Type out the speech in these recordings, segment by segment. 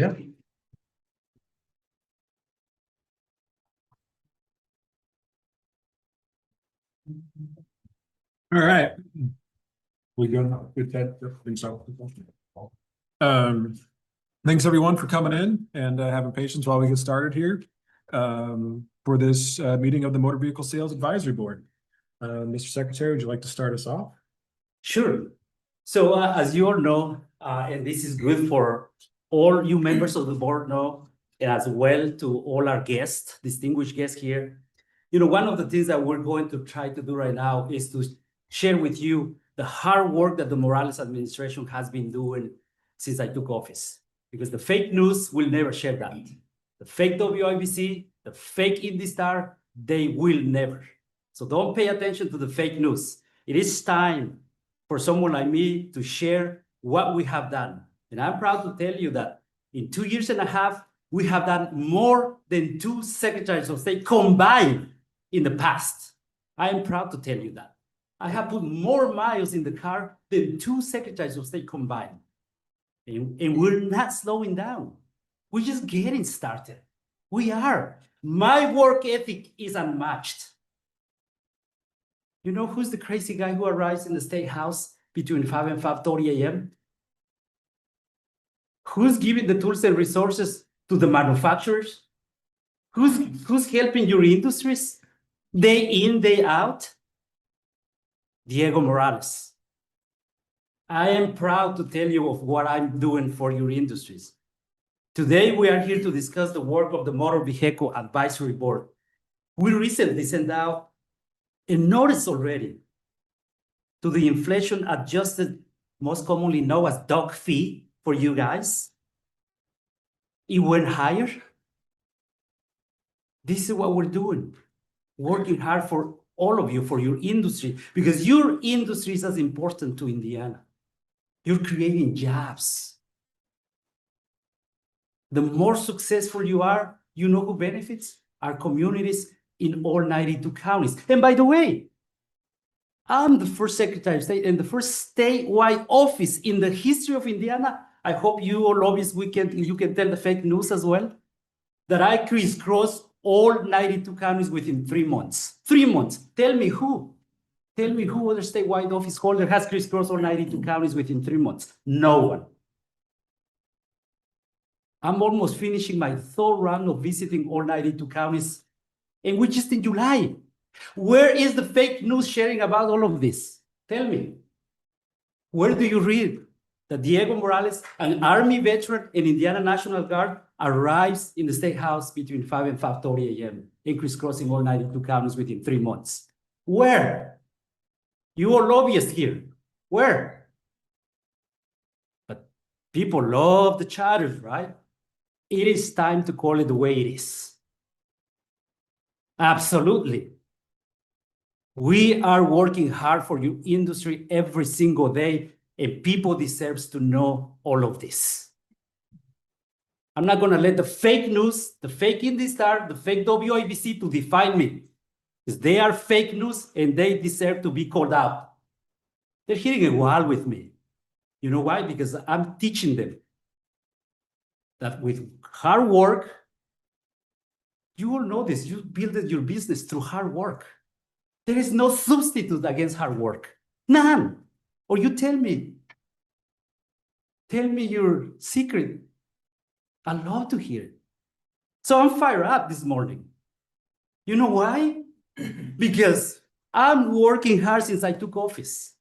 Yeah. All right. We go with that. Thanks everyone for coming in and having patience while we get started here for this meeting of the Motor Vehicle Sales Advisory Board. Mr. Secretary, would you like to start us off? Sure. So as you all know, and this is good for all you members of the board know, and as well to all our guests, distinguished guests here. You know, one of the things that we're going to try to do right now is to share with you the hard work that the Morales administration has been doing since I took office. Because the fake news will never share that. The fake WIBC, the fake IndyStar, they will never. So don't pay attention to the fake news. It is time for someone like me to share what we have done. And I'm proud to tell you that in 2.5 years, we have done more than 2 secretaries of state combined in the past. I am proud to tell you that. I have put more miles in the car than 2 secretaries of state combined. And we're not slowing down. We're just getting started. We are. My work ethic is unmatched. You know who's the crazy guy who arrives in the State House between 5 and 5:30 a.m.? Who's giving the tools and resources to the manufacturers? Who's helping your industries day in, day out? Diego Morales. I am proud to tell you of what I'm doing for your industries. Today, we are here to discuss the work of the Motor Vehicle Advisory Board. We recently sent out a notice already to the inflation-adjusted, most commonly known as dog fee for you guys. It went higher. This is what we're doing, working hard for all of you, for your industry, because your industry is as important to Indiana. You're creating jobs. The more successful you are, you know who benefits? Our communities in all 92 counties. And by the way, I'm the first Secretary of State and the first statewide office in the history of Indiana. I hope you all lobbyists, you can tell the fake news as well, that I crisscross all 92 counties within 3 months. 3 months. Tell me who. Tell me who other statewide office holder has crisscrossed all 92 counties within 3 months. No one. I'm almost finishing my 3rd round of visiting all 92 counties, and we're just in July. Where is the fake news sharing about all of this? Tell me. Where do you read that Diego Morales, an Army veteran and Indiana National Guard, arrives in the State House between 5 and 5:30 a.m. and crisscrossing all 92 counties within 3 months? Where? You are lobbyists here. Where? But people love the chatters, right? It is time to call it the way it is. Absolutely. We are working hard for your industry every single day, and people deserve to know all of this. I'm not going to let the fake news, the fake IndyStar, the fake WIBC to define me, because they are fake news and they deserve to be called out. They're hitting a wall with me. You know why? Because I'm teaching them that with hard work, you all know this, you build your business through hard work. There is no substitute against hard work. None. Or you tell me your secret. I love to hear it. So I'm fired up this morning. You know why? Because I'm working hard since I took office.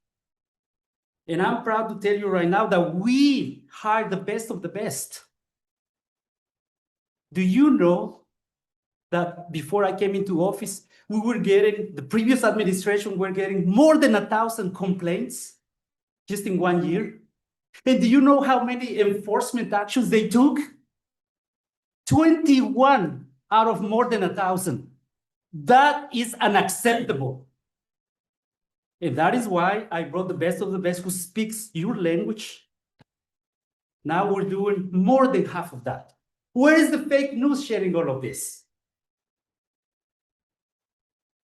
And I'm proud to tell you right now that we hired the best of the best. Do you know that before I came into office, the previous administration were getting more than 1,000 complaints just in 1 year? And do you know how many enforcement actions they took? 21 out of more than 1,000. That is unacceptable. And that is why I brought the best of the best who speaks your language. Now we're doing more than half of that. Where is the fake news sharing all of this?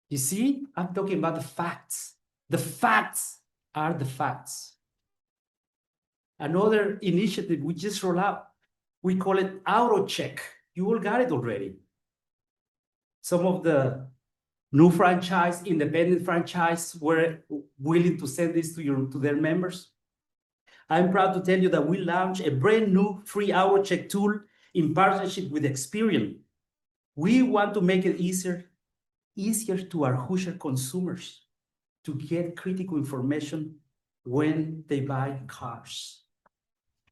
You see, I'm talking about the facts. The facts are the facts. Another initiative we just rolled out We call it auto check. You all got it already. Some of the new franchise, independent franchise were willing to send this to their members. I'm proud to tell you that we launched a brand new free auto check tool in partnership with Experian. We want to make it easier to our Hoosier consumers to get critical information when they buy cars.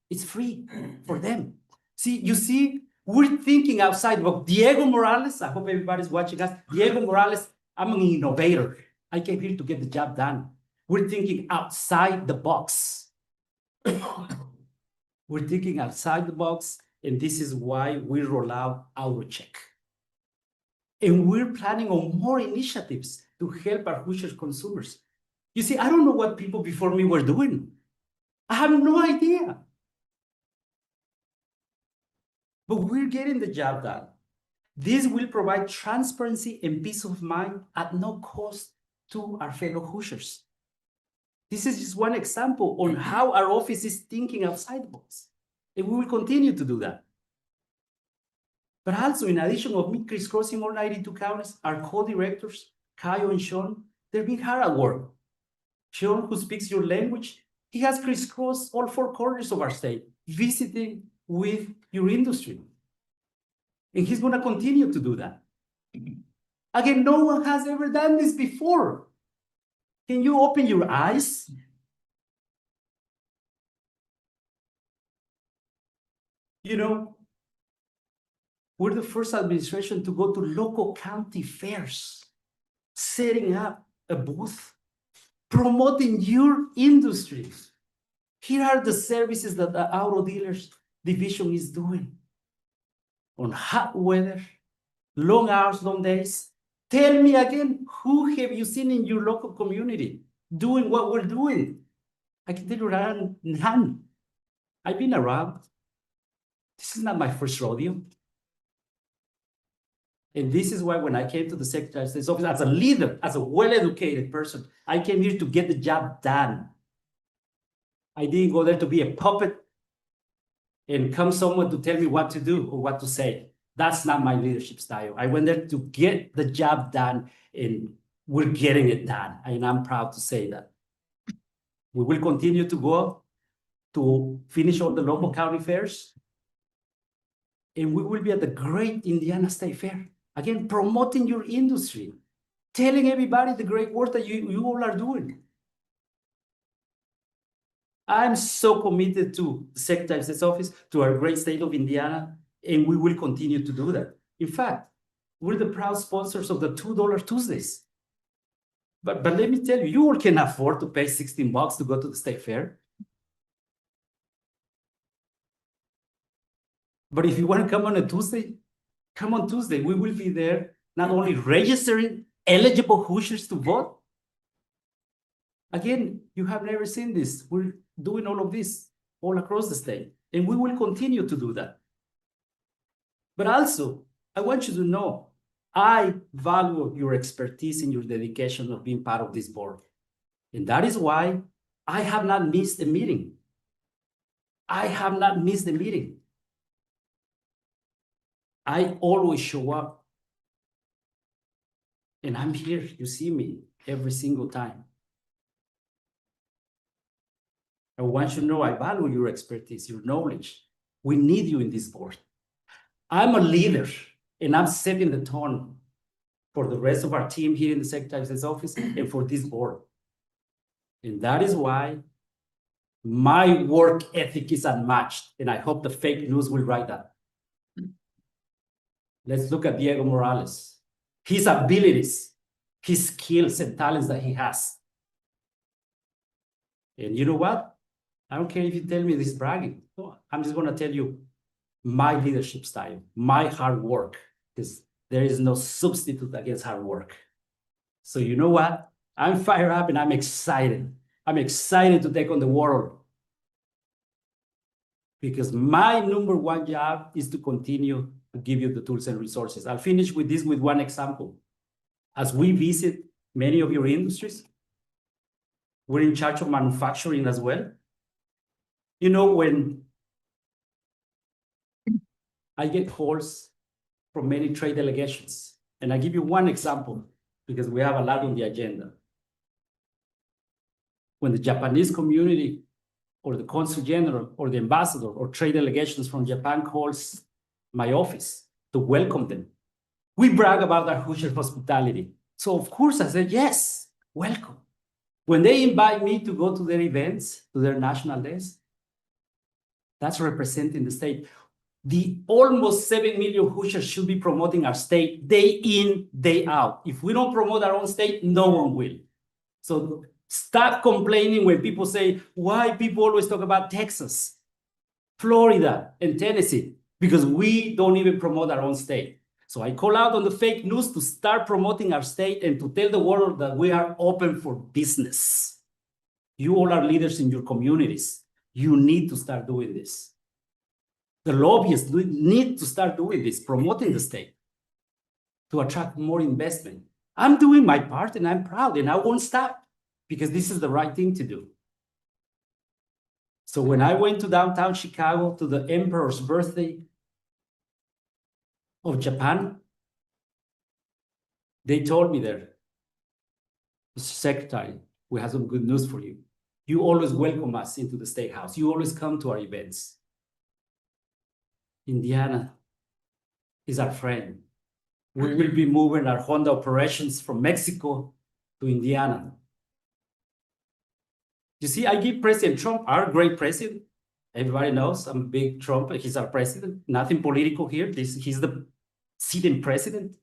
It's free for them. You see, we're thinking outside the box. Diego Morales, I hope everybody's watching us. Diego Morales, I'm an innovator. I came here to get the job done. We're thinking outside the box. We're thinking outside the box, and this is why we roll out AutoCheck. And we're planning on more initiatives to help our Hoosier consumers. You see, I don't know what people before me were doing. I have no idea. But we're getting the job done. This will provide transparency and peace of mind at no cost to our fellow Hoosiers. This is just one example on how our office is thinking outside the box. And we will continue to do that. But also, in addition of me crisscrossing all 92 counties, our co-directors, Kayo and Sean, they're being hard at work. Sean, who speaks your language, he has crisscrossed all 4 corners of our state, visiting with your industry. And he's going to continue to do that. Again, no one has ever done this before. Can you open your eyes? You know, we're the first administration to go to local county fairs, setting up a booth, promoting your industry. Here are the services that the auto dealers division is doing. On hot weather, long hours, long days. Tell me again, who have you seen in your local community doing what we're doing? I can tell you none. I've been around. This is not my first rodeo. And this is why when I came to the Secretary of State's office as a leader, as a well-educated person, I came here to get the job done. I didn't go there to be a puppet and come someone to tell me what to do or what to say. That's not my leadership style. I went there to get the job done, and we're getting it done. And I'm proud to say that. We will continue to go to finish all the local county fairs. And we will be at the great Indiana State Fair. Again, promoting your industry, telling everybody the great work that you all are doing. I'm so committed to the Secretary of State's office, to our great state of Indiana, and we will continue to do that. In fact, we're the proud sponsors of the $2 Tuesdays. But let me tell you, you all can afford to pay $16 to go to the state fair. But if you want to come on a Tuesday, come on Tuesday. We will be there, not only registering eligible Hoosiers to vote. Again, you have never seen this. We're doing all of this all across the state, and we will continue to do that. But also, I want you to know, I value your expertise and your dedication of being part of this board. And that is why I have not missed a meeting. I have not missed a meeting. I always show up. And I'm here, you see me every single time. I want you to know I value your expertise, your knowledge. We need you in this board. I'm a leader, and I'm setting the tone for the rest of our team here in the Secretary of State's office and for this board. And that is why my work ethic is unmatched, and I hope the fake news will write that. Let's look at Diego Morales. His abilities, his skills and talents that he has. And you know what? I don't care if you tell me this is bragging. No, I'm just going to tell you my leadership style, my hard work, because there is no substitute against hard work. So you know what? I'm fired up and I'm excited. I'm excited to take on the world. Because my number one job is to continue to give you the tools and resources. I'll finish with this with one example. As we visit many of your industries, we're in charge of manufacturing as well. You know, when I get calls from many trade delegations. And I give you one example because we have a lot on the agenda. When the Japanese community or the consul general or the ambassador or trade delegations from Japan calls my office to welcome them, we brag about our Hoosier hospitality. So of course I said, yes, welcome. When they invite me to go to their events, to their national days, that's representing the state. The almost 7 million Hoosiers should be promoting our state day in, day out. If we don't promote our own state, no one will. So stop complaining when people say, why people always talk about Texas, Florida, and Tennessee, because we don't even promote our own state. So I call out on the fake news to start promoting our state and to tell the world that we are open for business. You all are leaders in your communities. You need to start doing this. The lobbyists need to start doing this, promoting the state to attract more investment. I'm doing my part and I'm proud and I won't stop because this is the right thing to do. So when I went to downtown Chicago to the emperor's birthday of Japan, they told me there, Mr. Secretary, we have some good news for you. You always welcome us into the State House. You always come to our events. Indiana is our friend. We will be moving our Honda operations from Mexico to Indiana. You see, I give President Trump, our great president. Everybody knows I'm a big Trump. He's our president. Nothing political here. He's the sitting president,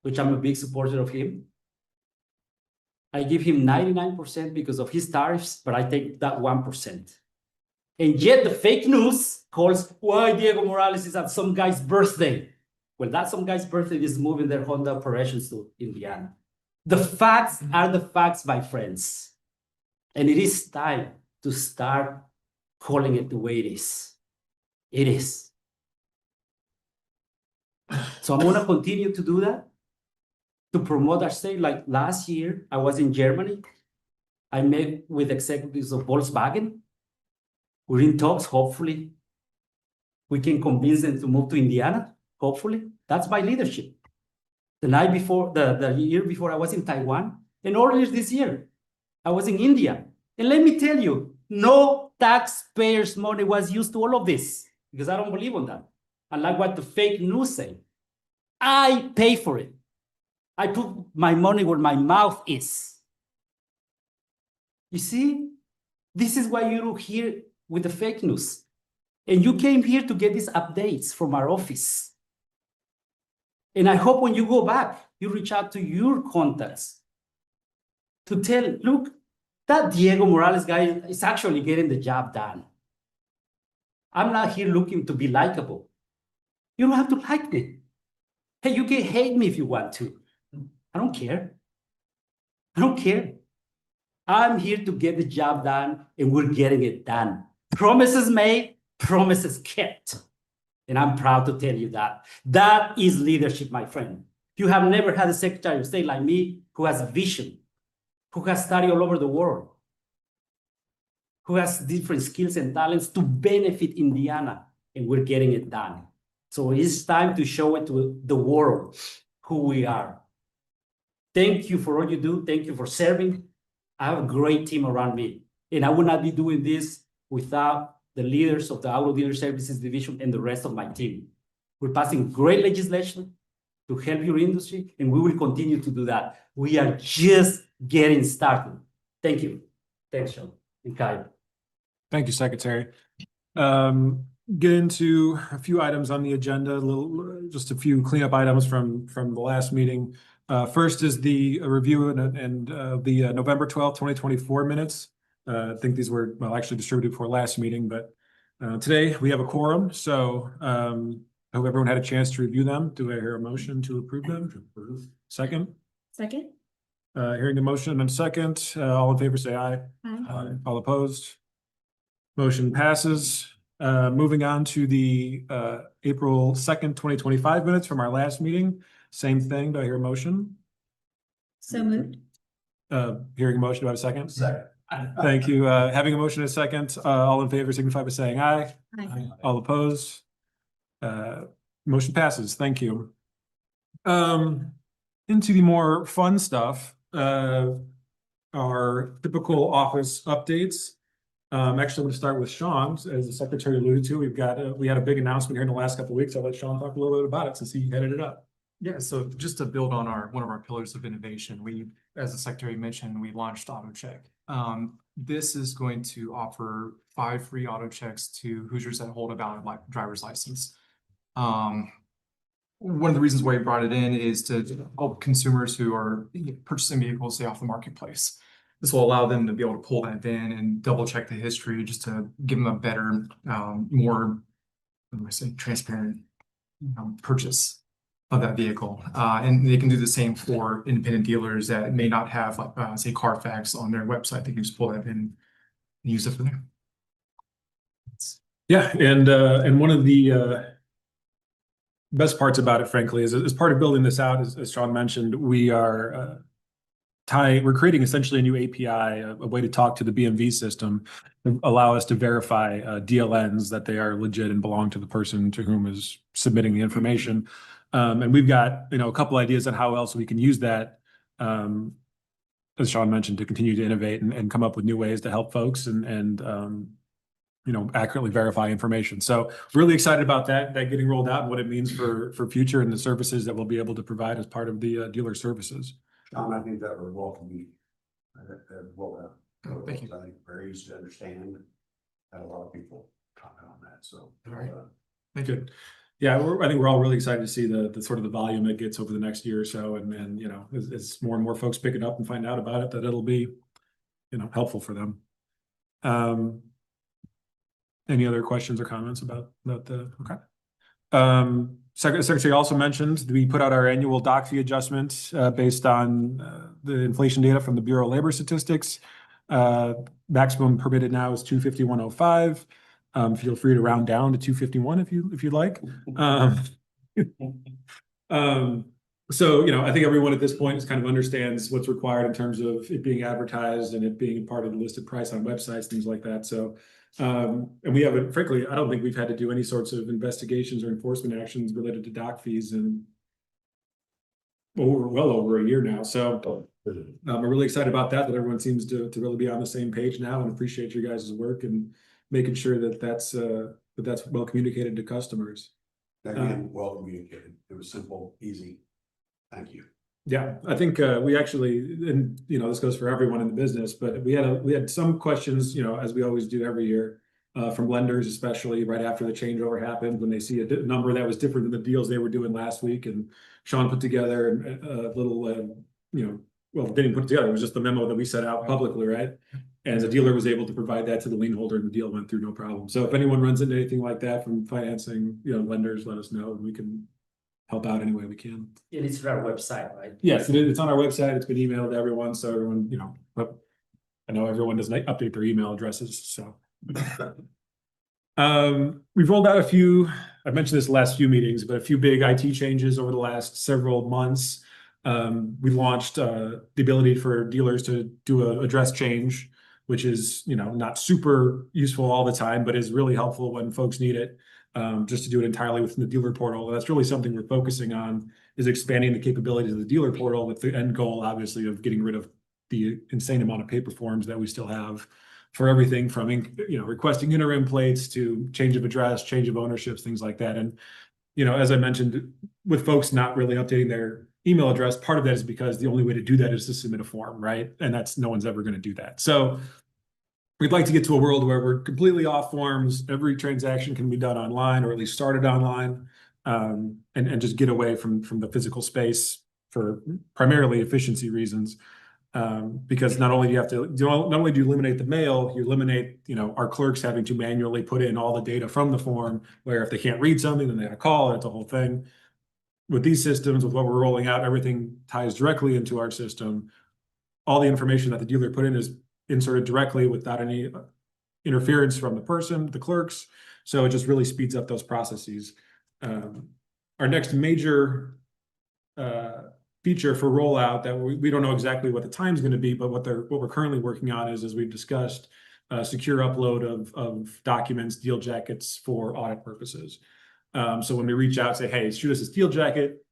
which I'm a big supporter of him. I give him 99% because of his tariffs, but I take that 1%. And yet the fake news calls why Diego Morales is at some guy's birthday. Well, that some guy's birthday is moving their Honda operations to Indiana. The facts are the facts, my friends. And it is time to start calling it the way it is. It is. So I'm going to continue to do that, to promote our state. Like last year, I was in Germany. I met with executives of Volkswagen. We're in talks, hopefully. We can convince them to move to Indiana, hopefully. That's my leadership. The night before, the year before, I was in Taiwan. And earlier this year, I was in India. And let me tell you, no taxpayers' money was used to all of this, because I don't believe on that. Unlike what the fake news say. I pay for it. I put my money where my mouth is. You see, this is why you're here with the fake news. And you came here to get these updates from our office. And I hope when you go back, you reach out to your contacts to tell, look, that Diego Morales guy is actually getting the job done. I'm not here looking to be likable. You don't have to like me. Hey, you can hate me if you want to. I don't care. I don't care. I'm here to get the job done, and we're getting it done. Promises made, promises kept. And I'm proud to tell you that. That is leadership, my friend. You have never had a Secretary of State like me who has a vision, who has studied all over the world, who has different skills and talents to benefit Indiana, and we're getting it done. So it's time to show it to the world who we are. Thank you for all you do. Thank you for serving. I have a great team around me, and I would not be doing this without the leaders of the Auto Dealer Services Division and the rest of my team. We're passing great legislation to help your industry, and we will continue to do that. We are just getting started. Thank you. Thanks, Sean and Kyle. Thank you, Secretary. Get into a few items on the agenda, just a few cleanup items from the last meeting. First is the review and the November 12th, 2024 minutes. I think these were, well, actually distributed for last meeting, but today we have a quorum. So I hope everyone had a chance to review them. Do I hear a motion to approve them? Second? Second. Hearing the motion and second, all in favor say aye. Aye. All opposed? Motion passes. Moving on to the April 2nd, 2025 minutes from our last meeting. Same thing. Do I hear a motion? So moved. Hearing a motion, do I have a second? Second. Thank you. Having a motion and a second, all in favor signify by saying aye. Aye. All opposed? Motion passes. Thank you. Into the more fun stuff, our typical office updates. Actually, I'm going to start with Sean. As the secretary alluded to, we had a big announcement here in the last couple of weeks. I'll let Sean talk a little bit about it since he headed it up. Yeah, so just to build on one of our pillars of innovation, as the secretary mentioned, we launched auto check. This is going to offer 5 free auto checks to Hoosiers that hold a valid driver's license. One of the reasons why we brought it in is to help consumers who are purchasing vehicles, say, off the marketplace. This will allow them to be able to pull that VIN and double check the history just to give them a better, more, what do I say, transparent purchase of that vehicle. And they can do the same for independent dealers that may not have, like, say, Carfax on their website. They can just pull that VIN and use it for there. Yeah, and one of the best parts about it, frankly, is as part of building this out, as Sean mentioned, we are we're creating essentially a new API, a way to talk to the BMV system, to allow us to verify DLNs that they are legit and belong to the person to whom is submitting the information. And we've got, a couple ideas on how else we can use that, as Sean mentioned, to continue to innovate and come up with new ways to help folks and accurately verify information. So really excited about that getting rolled out and what it means for future and the services that we'll be able to provide as part of the dealer services. Sean, I think that would welcome you. Well, Thank you. I think very easy to understand. Had a lot of people comment on that, so. All right. Thank you. Yeah, I think we're all really excited to see the sort of the volume it gets over the next year or so, and as more and more folks pick it up and find out about it, that it'll be, helpful for them. Any other questions or comments about the, okay. Secretary also mentioned we put out our annual doc fee adjustment based on the inflation data from the Bureau of Labor Statistics. Maximum permitted now is $251.05. Feel free to round down to $251 if you'd like. So I think everyone at this point is kind of understands what's required in terms of it being advertised and it being part of the listed price on websites, things like that. So and we haven't, frankly, I don't think we've had to do any sorts of investigations or enforcement actions related to doc fees in well over a year now. So I'm really excited about that everyone seems to really be on the same page now, and appreciate your guys' work and making sure that's well communicated to customers. Again, well communicated. It was simple, easy. Thank you. Yeah, I think we actually, and this goes for everyone in the business, but we had some questions, as we always do every year, from lenders, especially right after the changeover happened, when they see a number that was different than the deals they were doing last week. And Sean put together a little, well, didn't put it together. It was just the memo that we set out publicly, right? And the dealer was able to provide that to the lien holder, and the deal went through no problem. So if anyone runs into anything like that from financing, lenders, let us know, and we can help out any way we can. And it's our website, right? Yes, it's on our website. It's been emailed to everyone, so everyone, but I know everyone doesn't update their email addresses, so. We've rolled out a few, I've mentioned this the last few meetings, but a few big IT changes over the last several months. We launched the ability for dealers to do an address change, which is, not super useful all the time, but is really helpful when folks need it. Just to do it entirely within the dealer portal. That's really something we're focusing on, is expanding the capabilities of the dealer portal, with the end goal, obviously, of getting rid of the insane amount of paper forms that we still have for everything from, requesting interim plates to change of address, change of ownerships, things like that. And, as I mentioned, with folks not really updating their email address, part of that is because the only way to do that is to submit a form, right? And no one's ever going to do that. So we'd like to get to a world where we're completely off forms. Every transaction can be done online, or at least started online, and just get away from the physical space for primarily efficiency reasons. Because not only do you eliminate the mail, you eliminate, our clerks having to manually put in all the data from the form, where if they can't read something, then they got to call it. It's a whole thing. With these systems, with what we're rolling out, everything ties directly into our system. All the information that the dealer put in is inserted directly without any interference from the person, the clerks. So it just really speeds up those processes. Our next major feature for rollout that we don't know exactly what the time's going to be, but what we're currently working on is, as we've discussed, secure upload of documents, deal jackets for audit purposes. So when we reach out, say, hey, shoot us this deal jacket,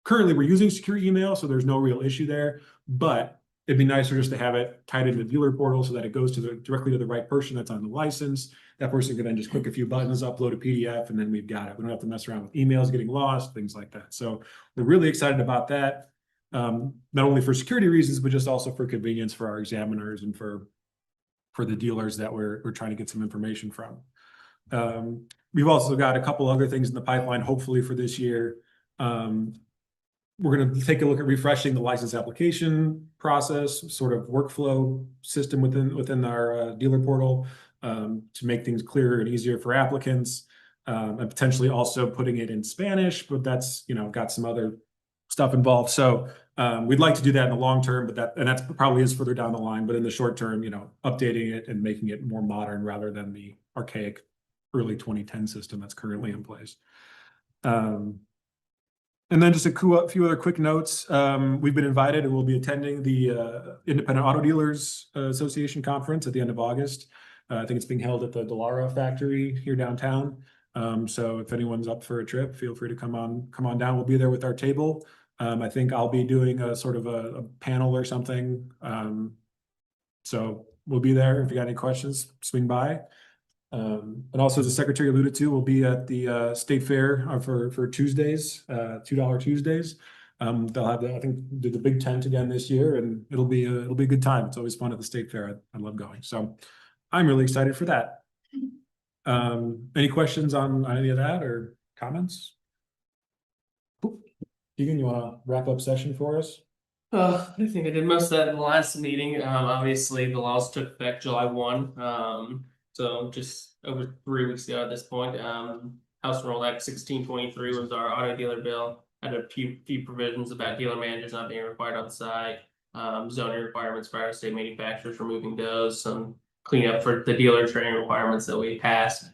currently we're using secure email, so there's no real issue there, but it'd be nicer just to have it tied into the dealer portal so that it goes directly to the right person that's on the license. That person can then just click a few buttons, upload a PDF, and then we've got it. We don't have to mess around with emails getting lost, things like that. So we're really excited about that, not only for security reasons, but just also for convenience for our examiners and for the dealers that we're trying to get some information from. We've also got a couple other things in the pipeline, hopefully for this year. We're going to take a look at refreshing the license application process, sort of workflow system within our dealer portal, to make things clearer and easier for applicants, and potentially also putting it in Spanish, but that's, got some other stuff involved. So we'd like to do that in the long term, but that's probably is further down the line. But in the short term, updating it and making it more modern rather than the archaic early 2010 system that's currently in place. And then just a few other quick notes. We've been invited and we'll be attending the Independent Auto Dealers Association Conference at the end of August. I think it's being held at the Delara factory here downtown. So if anyone's up for a trip, feel free to come on down. We'll be there with our table. I think I'll be doing a sort of a panel or something. So we'll be there. If you got any questions, swing by. And also, as the secretary alluded to, we'll be at the state fair for Tuesdays, $2 Tuesdays. They'll have I think do the big tent again this year, and it'll be a good time. It's always fun at the state fair. I love going. So I'm really excited for that. Any questions on any of that or comments? Keegan, you want to wrap up session for us? I think I did most of that in the last meeting. Obviously the laws took effect July 1. So just over 3 weeks ago at this point. House Enrolled Act 1623 was our auto dealer bill. Had a few provisions about dealer managers not being required on site, zoning requirements for out-of-state manufacturers removing those, some cleanup for the dealer training requirements that we passed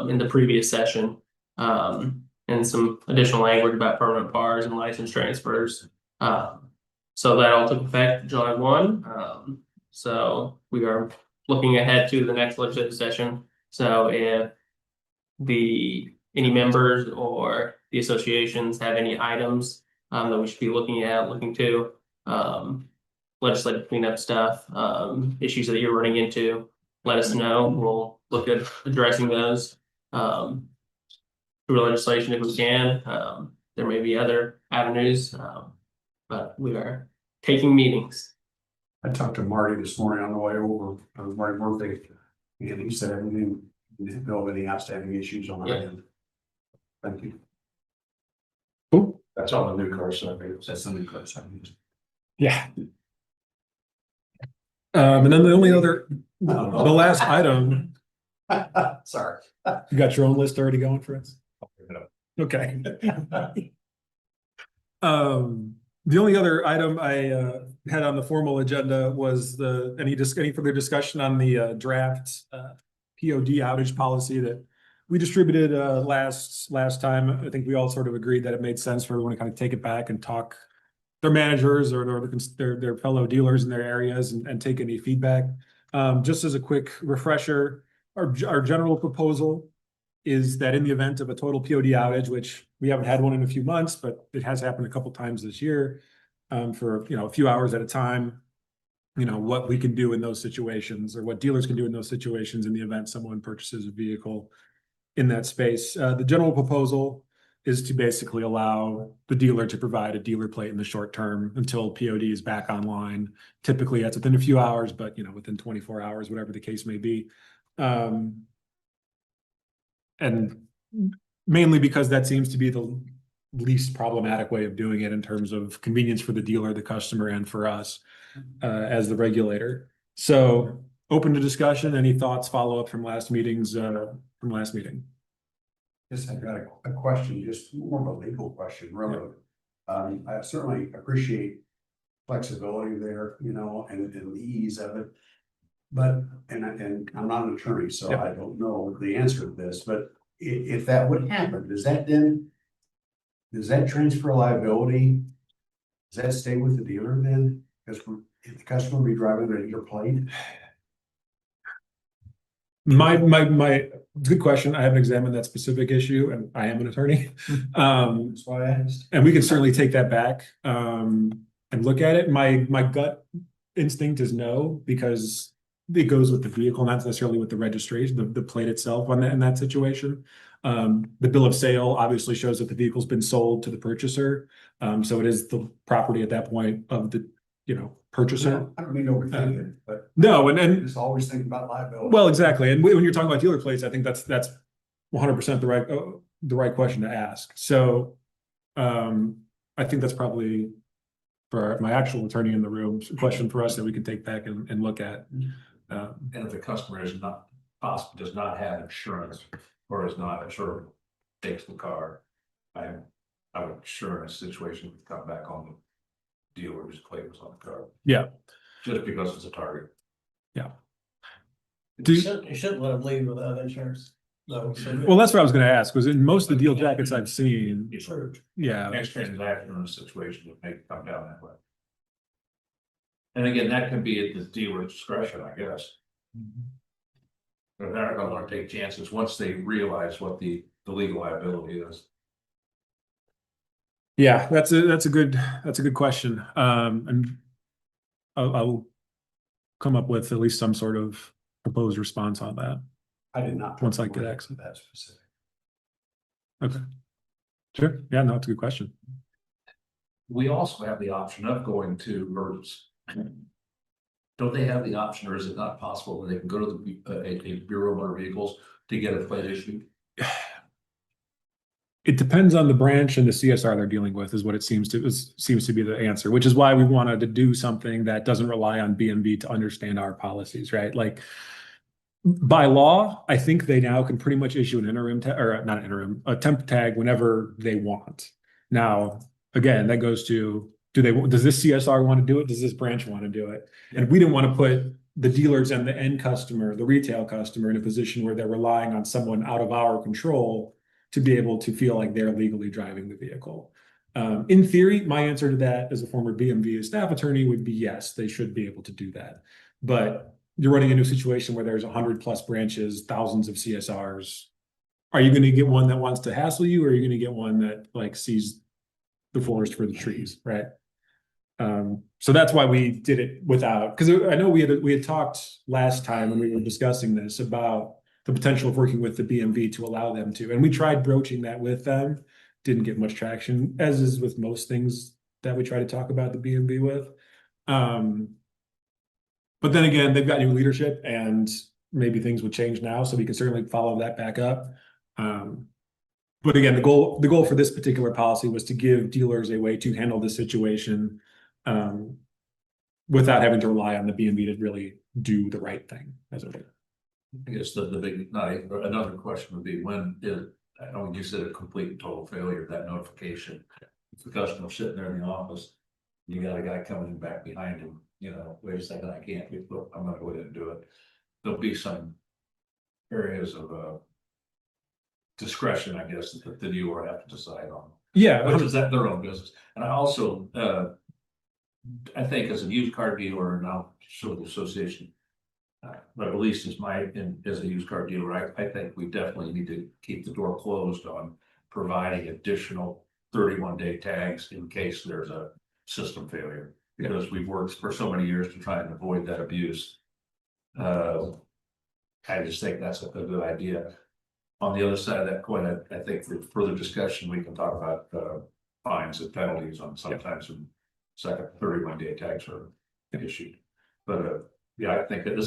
in the previous session, and some additional language about permanent bars and license transfers. So that all took effect July 1. So we are looking ahead to the next legislative session. So if any members or the associations have any items that we should be looking to, legislative cleanup stuff, issues that you're running into, let us know. We'll look at addressing those through legislation if we can. There may be other avenues, but we are taking meetings. I talked to Marty this morning on the way over, Marty Murphy, and he said everything, didn't know of any outstanding issues on that end. Thank you. Cool. That's all the new car stuff. That's the new car stuff. Yeah. And then the only other, the last item, Sorry. you got your own list already going for us? Okay. The only other item I had on the formal agenda was any further discussion on the draft POD outage policy that we distributed last time. I think we all sort of agreed that it made sense for everyone to kind of take it back and talk their managers or their fellow dealers in their areas and take any feedback. Just as a quick refresher, our general proposal is that in the event of a total POD outage, which we haven't had one in a few months, but it has happened a couple times this year, for a few hours at a time, what we can do in those situations, or what dealers can do in those situations in the event someone purchases a vehicle in that space. The general proposal is to basically allow the dealer to provide a dealer plate in the short term until POD is back online. Typically that's within a few hours, but within 24 hours, whatever the case may be. And mainly because that seems to be the least problematic way of doing it in terms of convenience for the dealer, the customer, and for us as the regulator. So open to discussion. Any thoughts, follow-up from last meeting? Yes, I got a question, just more of a legal question, really. I certainly appreciate flexibility there, and the ease of it. But, and I'm not an attorney, so I don't know the answer to this, but if that would happen, does that then does that transfer liability? Does that stay with the dealer then? Because if the customer be driving a dealer plate, My, good question. I haven't examined that specific issue and I am an attorney. that's why I asked. And we can certainly take that back, and look at it. My gut instinct is no, because it goes with the vehicle, not necessarily with the registration, the plate itself on that, in that situation. The bill of sale obviously shows that the vehicle's been sold to the purchaser. So it is the property at that point of the, purchaser. I don't mean to overthink it, but No, and just always think about liability. well, exactly. And when you're talking about dealer plates, I think that's 100% the right question to ask. So, I think that's probably for my actual attorney in the room, a question for us that we can take back and look at. And if the customer is not possible, does not have insurance or is not sort of takes the car, I would sure in a situation would come back on the dealer whose plate was on the car. Yeah. Just because it's a target. Do- You shouldn't let them leave without insurance. though, so- Well, that's what I was gonna ask, was in most of the deal jackets I've seen, True. yeah, Next transaction in a situation would make it come down that way. And again, that can be at the dealer's discretion, I guess. They're not gonna wanna take chances once they realize what the legal liability is. yeah, that's a good question. And I'll come up with at least some sort of proposed response on that. I did not. Once I get access. to that specific. Okay. Sure. Yeah, no, it's a good question. We also have the option of going to MERS. Don't they have the option, or is it not possible that they can go to the a Bureau of Motor Vehicles to get a plate issued? It depends on the branch and the CSR they're dealing with is what it seems to be the answer, which is why we wanted to do something that doesn't rely on BMV to understand our policies, right? Like by law, I think they now can pretty much issue an interim or not an interim, a temp tag whenever they want. Now, again, that goes to, does this CSR want to do it? Does this branch want to do it? And we didn't want to put the dealers and the end customer, the retail customer, in a position where they're relying on someone out of our control to be able to feel like they're legally driving the vehicle. In theory, my answer to that as a former BMV staff attorney would be yes, they should be able to do that. But you're running into a situation where there's 100+ branches, thousands of CSRs. Are you going to get one that wants to hassle you, or are you going to get one that like sees the forest for the trees, right? So that's why we did it without, because I know we had talked last time when we were discussing this about the potential of working with the BMV to allow them to, and we tried broaching that with them, didn't get much traction, as is with most things that we try to talk about the BMV with. But then again, they've got new leadership and maybe things would change now, so we can certainly follow that back up. But again, the goal for this particular policy was to give dealers a way to handle this situation without having to rely on the BMV to really do the right thing as it were. I guess the big, another question would be, when is, I know you said a complete and total failure, that notification. If the customer's sitting there in the office, you got a guy coming back behind him, wait a second, I can't, I'm gonna go ahead and do it. There'll be some areas of discretion, I guess, that the dealer have to decide on. Yeah, Which is that their own business. And I also, I think as a used car dealer and now sort of the association, but at least as a used car dealer, I think we definitely need to keep the door closed on providing additional 31-day tags in case there's a system failure. Because we've worked for so many years to try and avoid that abuse. I just think that's a good idea. On the other side of that coin, I think for further discussion, we can talk about fines and penalties on sometimes when second 31-day tags are issued. But yeah, I think that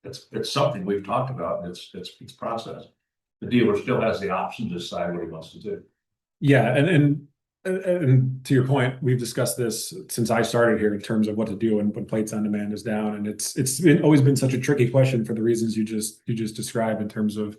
it's something we've talked about, and it's processed. The dealer still has the option to decide what he wants to do. yeah, and to your point, we've discussed this since I started here in terms of what to do when plates on demand is down, and it's always been such a tricky question for the reasons you just described in terms of,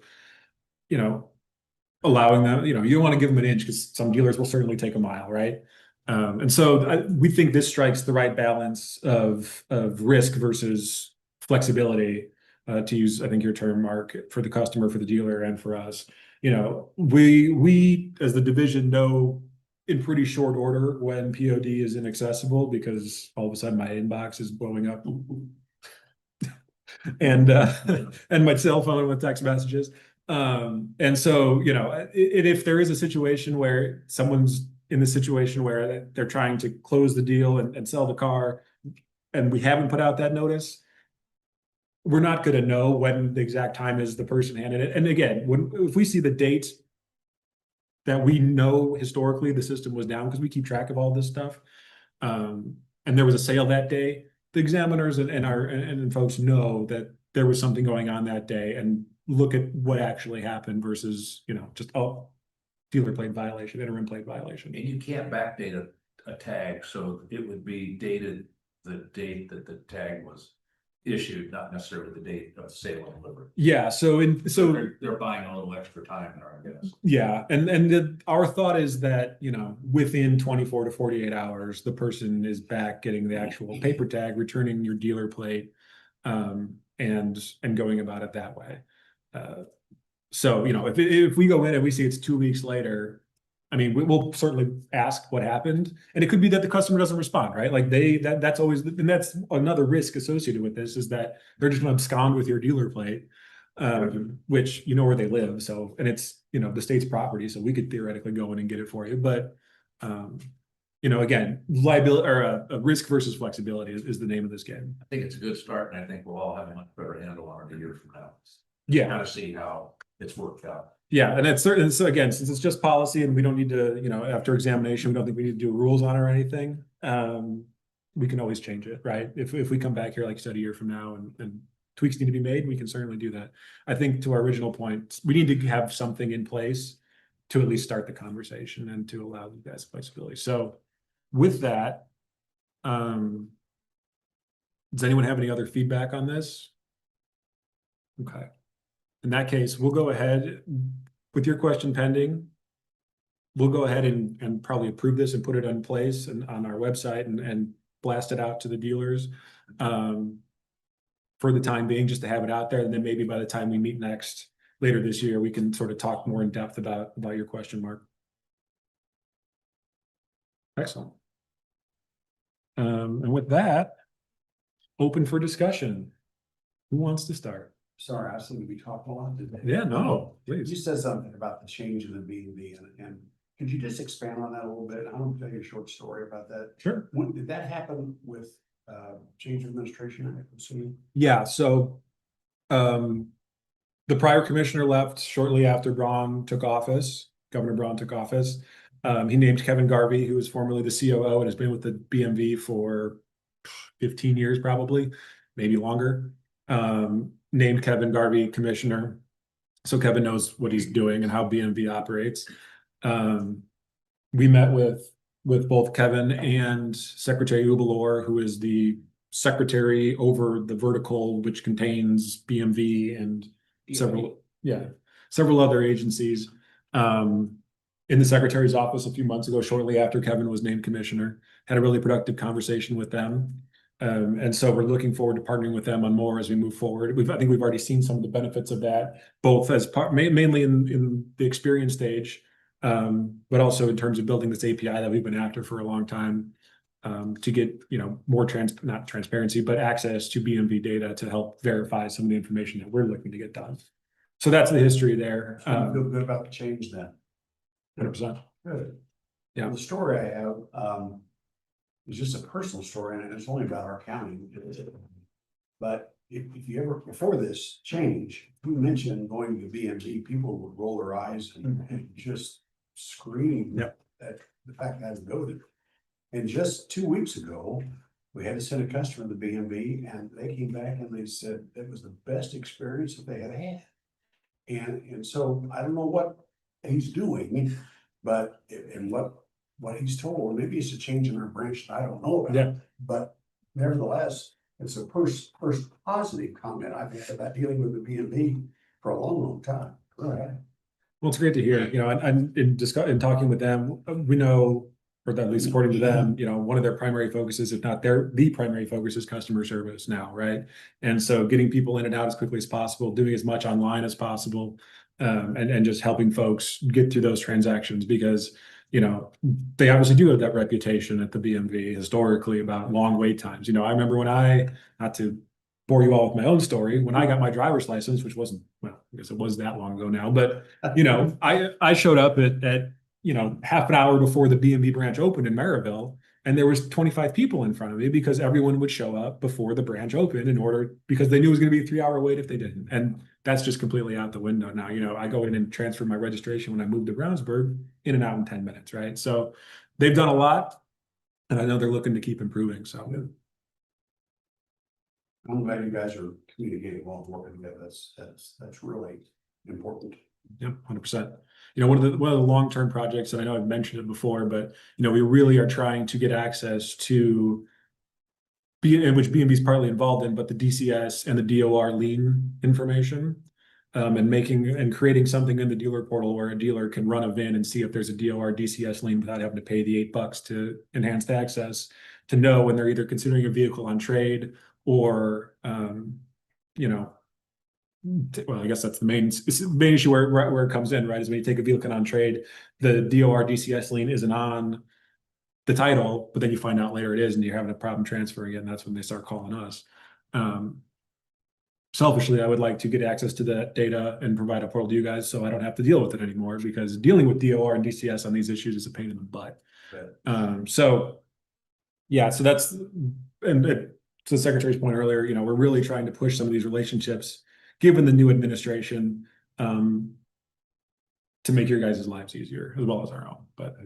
allowing them, you don't want to give them an inch because some dealers will certainly take a mile, right? And so we think this strikes the right balance of risk versus flexibility, to use, I think, your term, Mark, for the customer, for the dealer, and for us. We as the division know in pretty short order when POD is inaccessible because all of a sudden my inbox is blowing up. And and my cell phone with text messages. And so, you know, if there is a situation where someone's in the situation where they're trying to close the deal and sell the car, and we haven't put out that notice, we're not going to know when the exact time is the person handed it. And again, if we see the date that we know historically the system was down, because we keep track of all this stuff, and there was a sale that day, the examiners and folks know that there was something going on that day and look at what actually happened versus, you know, just, oh, dealer plate violation, interim plate violation. And you can't backdate a tag, so it would be dated the date that the tag was issued, not necessarily the date of sale and delivery. Yeah, so They're buying a little extra time there, I guess. yeah, our thought is that, you know, within 24 to 48 hours, the person is back getting the actual paper tag, returning your dealer plate, and going about it that way. So, you know, if we go in and we see it's 2 weeks later, I mean, we'll certainly ask what happened, and it could be that the customer doesn't respond, right? Like that's always, and that's another risk associated with this, is that they're just gonna abscond with your dealer plate, which you know where they live. So, and it's, you know, the state's property, so we could theoretically go in and get it for you. But, you know, again, liability or a risk versus flexibility is the name of this game. I think it's a good start, and I think we'll all have a much better handle on it a year from now. Yeah. Kind of see how it's worked out. Yeah, and it's certain, so again, since it's just policy and we don't need to, you know, after examination, we don't think we need to do rules on it or anything. We can always change it, right? If we come back here, like you said, a year from now and tweaks need to be made, we can certainly do that. I think to our original point, we need to have something in place to at least start the conversation and to allow you guys flexibility. So with that, does anyone have any other feedback on this? Okay. In that case, we'll go ahead with your question pending. We'll go ahead and probably approve this and put it in place and on our website and blast it out to the dealers for the time being, just to have it out there. And then maybe by the time we meet next later this year, we can sort of talk more in depth about your question, Mark. Excellent. And with that, open for discussion. Who wants to start? Sorry, I seem to be talking a lot today. Yeah, no, please. You said something about the change in the B&B and could you just expand on that a little bit? I want to tell you a short story about that. Sure. When did that happen with change of administration, I'm assuming? Yeah, so the prior commissioner left shortly after Governor Braun took office. He named Kevin Garvey, who was formerly the COO and has been with the BMV for 15 years, probably, maybe longer. Named Kevin Garvey commissioner. So Kevin knows what he's doing and how BMV operates. We met with both Kevin and Secretary Ubelor, who is the secretary over the vertical, which contains BMV and several other agencies. In the secretary's office a few months ago, shortly after Kevin was named commissioner, had a really productive conversation with them. And so we're looking forward to partnering with them on more as we move forward. I think we've already seen some of the benefits of that, both as mainly in the experience stage, but also in terms of building this API that we've been after for a long time, to get, you know, more not transparency, but access to BMV data to help verify some of the information that we're looking to get done. So that's the history there. So you feel good about the change then? 100%. Good. Yeah. The story I have, is just a personal story and it's only about our county. But if you ever, before this change, we mentioned going to BMV, people would roll their eyes and just scream at the fact that I would go there. And just 2 weeks ago, we had to send a customer to BMV and they came back and they said it was the best experience that they had had. And so I don't know what he's doing, but and what he's told, maybe it's a change in our branch that I don't know about. Yeah. But nevertheless, it's a first positive comment I've had about dealing with the BMV for a long time. Right. Well, it's great to hear, you know, and in talking with them, we know, or at least according to them, you know, one of their primary focuses, if not the primary focus, is customer service now, right? And so getting people in and out as quickly as possible, doing as much online as possible, and just helping folks get through those transactions, because, you know, they obviously do have that reputation at the BMV historically about long wait times. You know, I remember when not to bore you all with my own story, when I got my driver's license, which wasn't, well, I guess it was that long ago now, but you know, I showed up at you know, half an hour before the BMV branch opened in Maryville, and there was 25 people in front of me because everyone would show up before the branch opened in order, because they knew it was gonna be a 3-hour wait if they didn't. And that's just completely out the window now. You know, I go in and transfer my registration when I moved to Brownsburg, in and out in 10 minutes, right? So they've done a lot, and I know they're looking to keep improving, so. I'm glad you guys are communicating well and working together. That's really important. Yep, 100%. You know, one of the long-term projects, and I know I've mentioned it before, but you know, we really are trying to get access to which BMV is partly involved in, but the DCS and the DOR lien information. And creating something in the dealer portal where a dealer can run a VIN and see if there's a DOR DCS lien without having to pay the $8 to enhanced access, to know when they're either considering a vehicle on trade or, you know, well, I guess that's the main issue where it comes in, right? Is when you take a vehicle on trade, the DOR DCS lien isn't on the title, but then you find out later it is, and you're having a problem transferring it, and that's when they start calling us. Selfishly, I would like to get access to that data and provide a portal to you guys so I don't have to deal with it anymore, because dealing with DOR and DCS on these issues is a pain in the butt. So yeah, so that's, and to the secretary's point earlier, you know, we're really trying to push some of these relationships, given the new administration, to make your guys' lives easier as well as our own. But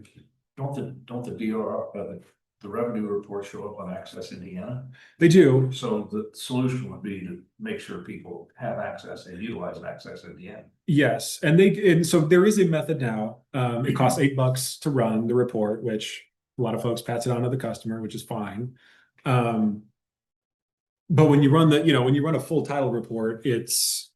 Don't the DOR, the revenue reports show up on Access Indiana? they do. So the solution would be to make sure people have access and utilize Access Indiana. Yes, and so there is a method now. It costs $8 to run the report, which a lot of folks pass it on to the customer, which is fine. But when you run when you run a full title report, it's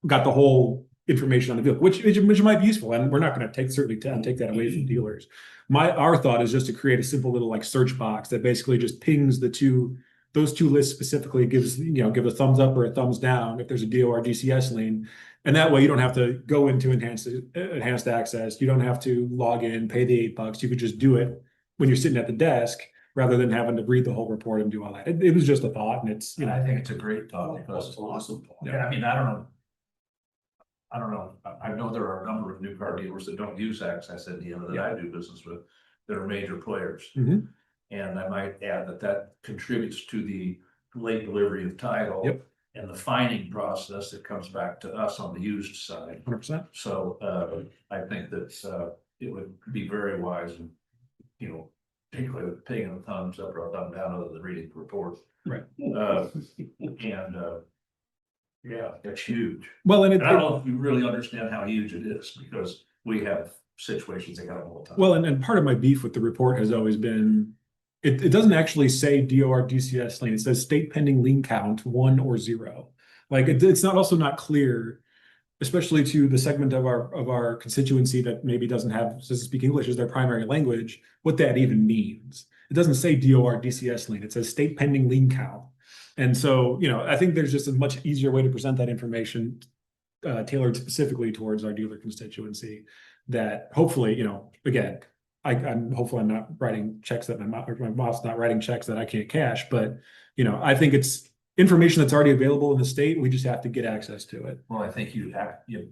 got the whole information on the vehicle, which might be useful, and we're not going to certainly take that away from dealers. Our thought is just to create a simple little like search box that basically just pings those two lists specifically, gives give a thumbs up or a thumbs down if there's a DOR DCS lien, and that way you don't have to go into enhanced access. You don't have to log in, pay the $8. You could just do it when you're sitting at the desk, rather than having to read the whole report and do all that. It was just a thought, and it's I think it's a great thought, because That's awesome. yeah, I mean, I don't know. I know there are a number of new car dealers that don't use Access Indiana that I do business with, that are major players. Mhm. And I might add that contributes to the late delivery of title. Yep. And the fining process that comes back to us on the used side. 100%. So I think that it would be very wise, and particularly with paying a thumbs up or a thumb down other than reading the report. Right. Yeah, it's huge. Well, and And I don't know if you really understand how huge it is, because we have situations that happen all the time. Well, and part of my beef with the report has always been, it doesn't actually say DOR DCS lien. It says state pending lien count 1 or 0. Like it's not clear, especially to the segment of our constituency that maybe doesn't speak English as their primary language, what that even means. It doesn't say DOR DCS lien. It says state pending lien count. And so, I think there's just a much easier way to present that information, tailored specifically towards our dealer constituency, that hopefully, again, I'm hopefully I'm not writing checks that my boss not writing checks that I can't cash, but I think it's information that's already available in the state. We just have to get access to it. Well, I think if you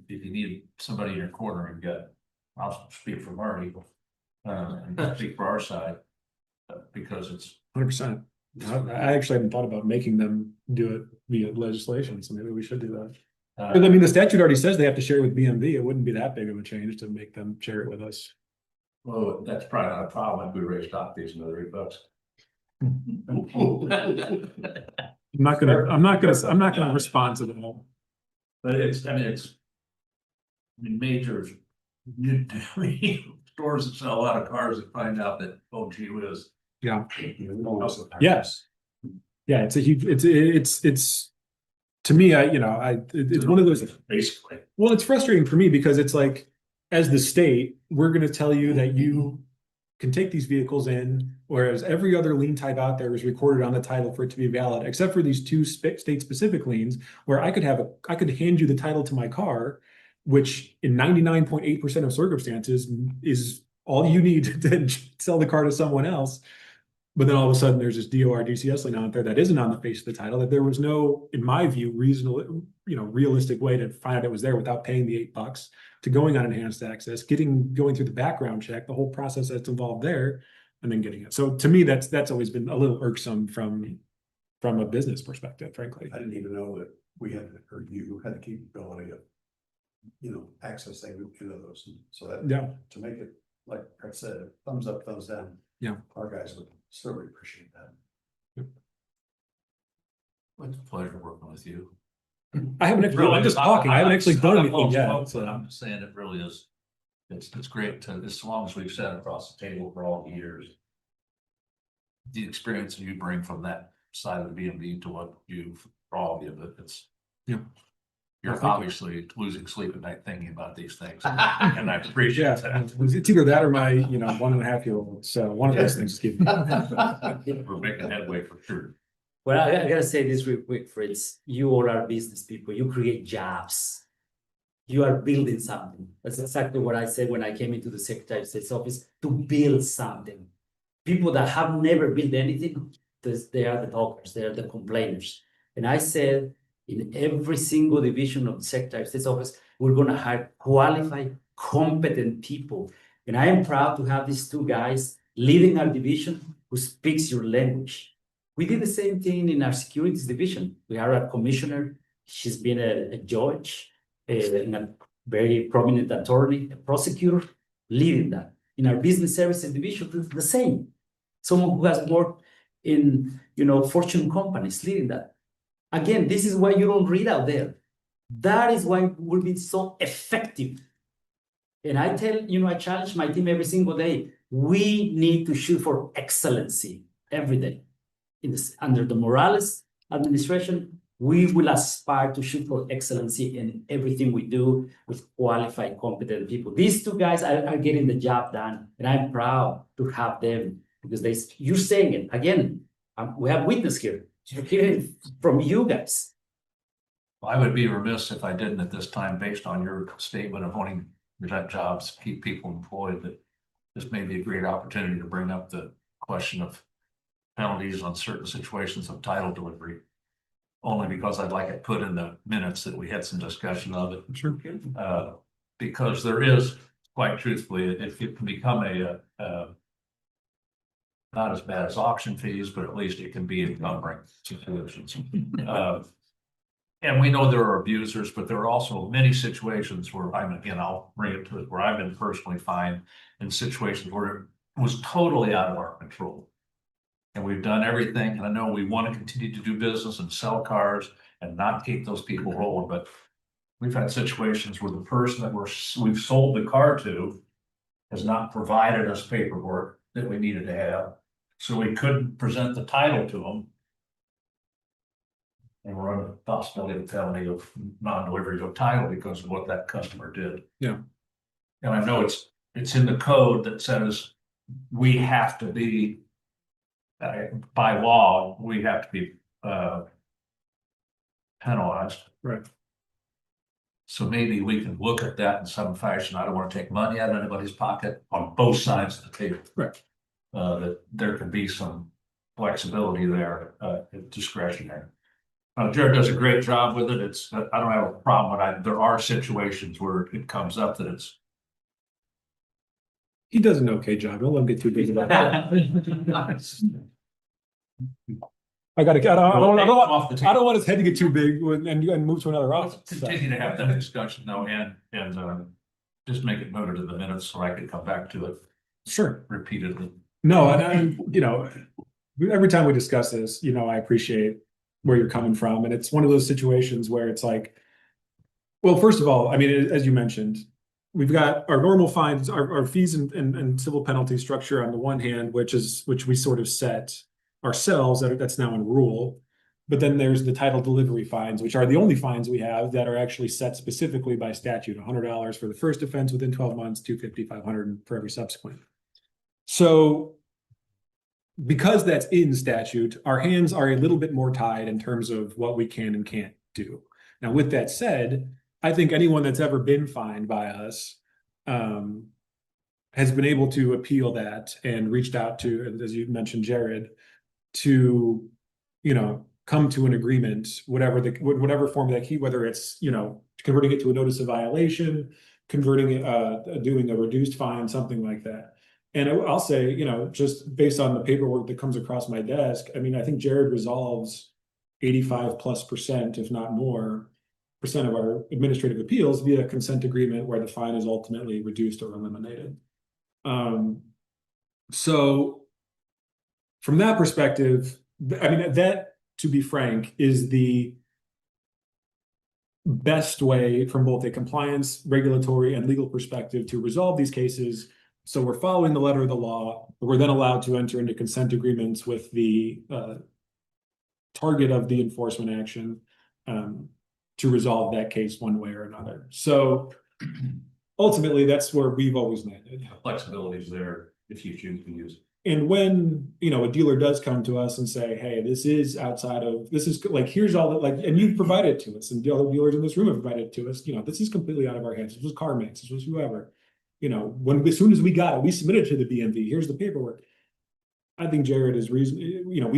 need somebody in your corner, and I'll speak for Marty, and speak for our side, because it's 100%. I actually haven't thought about making them do it via legislation, so maybe we should do that. I mean, the statute already says they have to share it with BMV. It wouldn't be that big of a change to make them share it with us. well, that's probably not a problem if we raise stock fees another $8. I'm not gonna respond to them all. But it's major stores that sell a lot of cars that find out that, oh gee whiz. Yeah. Yes. Yeah, it's a huge, it's to me, it's one of those. Basically. Well, it's frustrating for me because it's like, as the state, we're gonna tell you that you can take these vehicles in, whereas every other lien type out there is recorded on the title for it to be valid, except for these two state-specific liens, where I could hand you the title to my car, which in 99.8% of circumstances is all you need to then sell the car to someone else. But then all of a sudden, there's this DOR DCS lien out there that isn't on the face of the title, that there was no, in my view, reasonable, realistic way to find out it was there without paying the $8, to going on enhanced access, going through the background check, the whole process that's involved there, and then getting it. So to me, that's always been a little irksome from a business perspective, frankly. I didn't even know that we had, or you had the capability of, accessing into those. So that, Yeah. to make it, like I said, thumbs up, thumbs down. Yeah. Our guys would certainly appreciate that. It's a pleasure working with you. I haven't actually, I'm just talking. I haven't actually done anything yet. But I'm just saying it really is, it's great to, as long as we've sat across the table for all the years. The experience you bring from that side of the BMV to what you've, for all of you, but it's. Yeah. You're Well, thank you. obviously losing sleep at night thinking about these things, and I appreciate Yeah, that. it's either that or my, 1.5-year-old. So one of those things keep. We're making headway for sure. Well, I gotta say this real quick, Fritz. You all are business people. You create jobs. You are building something. That's exactly what I said when I came into the Secretary of State's office, to build something. People that have never built anything, they are the talkers, they are the complainers. And I said, in every single division of the Secretary of State's office, we're gonna hire qualified, competent people. And I am proud to have these two guys leading our division who speaks your language. We did the same thing in our securities division. We have a commissioner. She's been a judge, and a very prominent attorney, a prosecutor, leading that. In our business services division, it's the same. Someone who has worked in, Fortune companies, leading that. Again, this is why you don't read out there. That is why we've been so effective. And I challenge my team every single day. We need to shoot for excellency every day. Under the Morales administration, we will aspire to shoot for excellency in everything we do with qualified, competent people. These two guys are getting the job done, and I'm proud to have them because you're saying it again. We have witness here. You're hearing from you guys. I would be remiss if I didn't at this time, based on your statement of wanting to protect jobs, keep people employed, that this may be a great opportunity to bring up the question of penalties on certain situations of title delivery. Only because I'd like it put in the minutes that we had some discussion of it. Sure. Because there is, quite truthfully, it can become not as bad as auction fees, but at least it can be encumbering situations. And we know there are abusers, but there are also many situations where I'll bring it to it, where I've been personally fined in situations where it was totally out of our control. And we've done everything, and I know we want to continue to do business and sell cars and not keep those people rolling, but we've had situations where the person that we've sold the car to has not provided us paperwork that we needed to have, so we couldn't present the title to them. And we're under the possibility of penalty of non-delivery of title because of what that customer did. Yeah. And I know it's in the code that says we have to be, by law, we have to be penalized. Right. So maybe we can look at that in some fashion. I don't want to take money out of anybody's pocket on both sides of the table. Right. That there can be some flexibility there, discretionary. Jared does a great job with it. I don't have a problem, but there are situations where it comes up that it's. He does an okay job. Don't let him get too big about that. I don't want his head to get too big and move to another office. Continue to have that discussion though, and just make it noted in the minutes so I can come back to it Sure. repeatedly. No, and every time we discuss this, I appreciate where you're coming from. And it's one of those situations where it's like, well, first of all, as you mentioned, we've got our normal fines, our fees and civil penalty structure on the one hand, which we sort of set ourselves, that's now in rule. But then there's the title delivery fines, which are the only fines we have that are actually set specifically by statute, $100 for the first offense within 12 months, $250, $500 for every subsequent. So because that's in statute, our hands are a little bit more tied in terms of what we can and can't do. Now, with that said, I think anyone that's ever been fined by us has been able to appeal that and reached out to, as you mentioned, Jared, to, come to an agreement, whatever form that whether it's, converting it to a notice of violation, converting it, doing a reduced fine, something like that. And I'll say, just based on the paperwork that comes across my desk, I mean, I think Jared resolves 85+%, if not more, percent of our administrative appeals via consent agreement where the fine is ultimately reduced or eliminated. So from that perspective, I mean, that, to be frank, is the best way from both a compliance, regulatory, and legal perspective to resolve these cases. So we're following the letter of the law, but we're then allowed to enter into consent agreements with the target of the enforcement action to resolve that case one way or another. So ultimately, that's where we've always landed. Flexibility is there if you choose to use it. And when, a dealer does come to us and say, hey, this is like, here's all that, like, and you've provided it to us, and the other dealers in this room have provided it to us, this is completely out of our hands. This was CarMax, this was whoever. As soon as we got it, we submitted to the BMV, here's the paperwork. I think Jared is we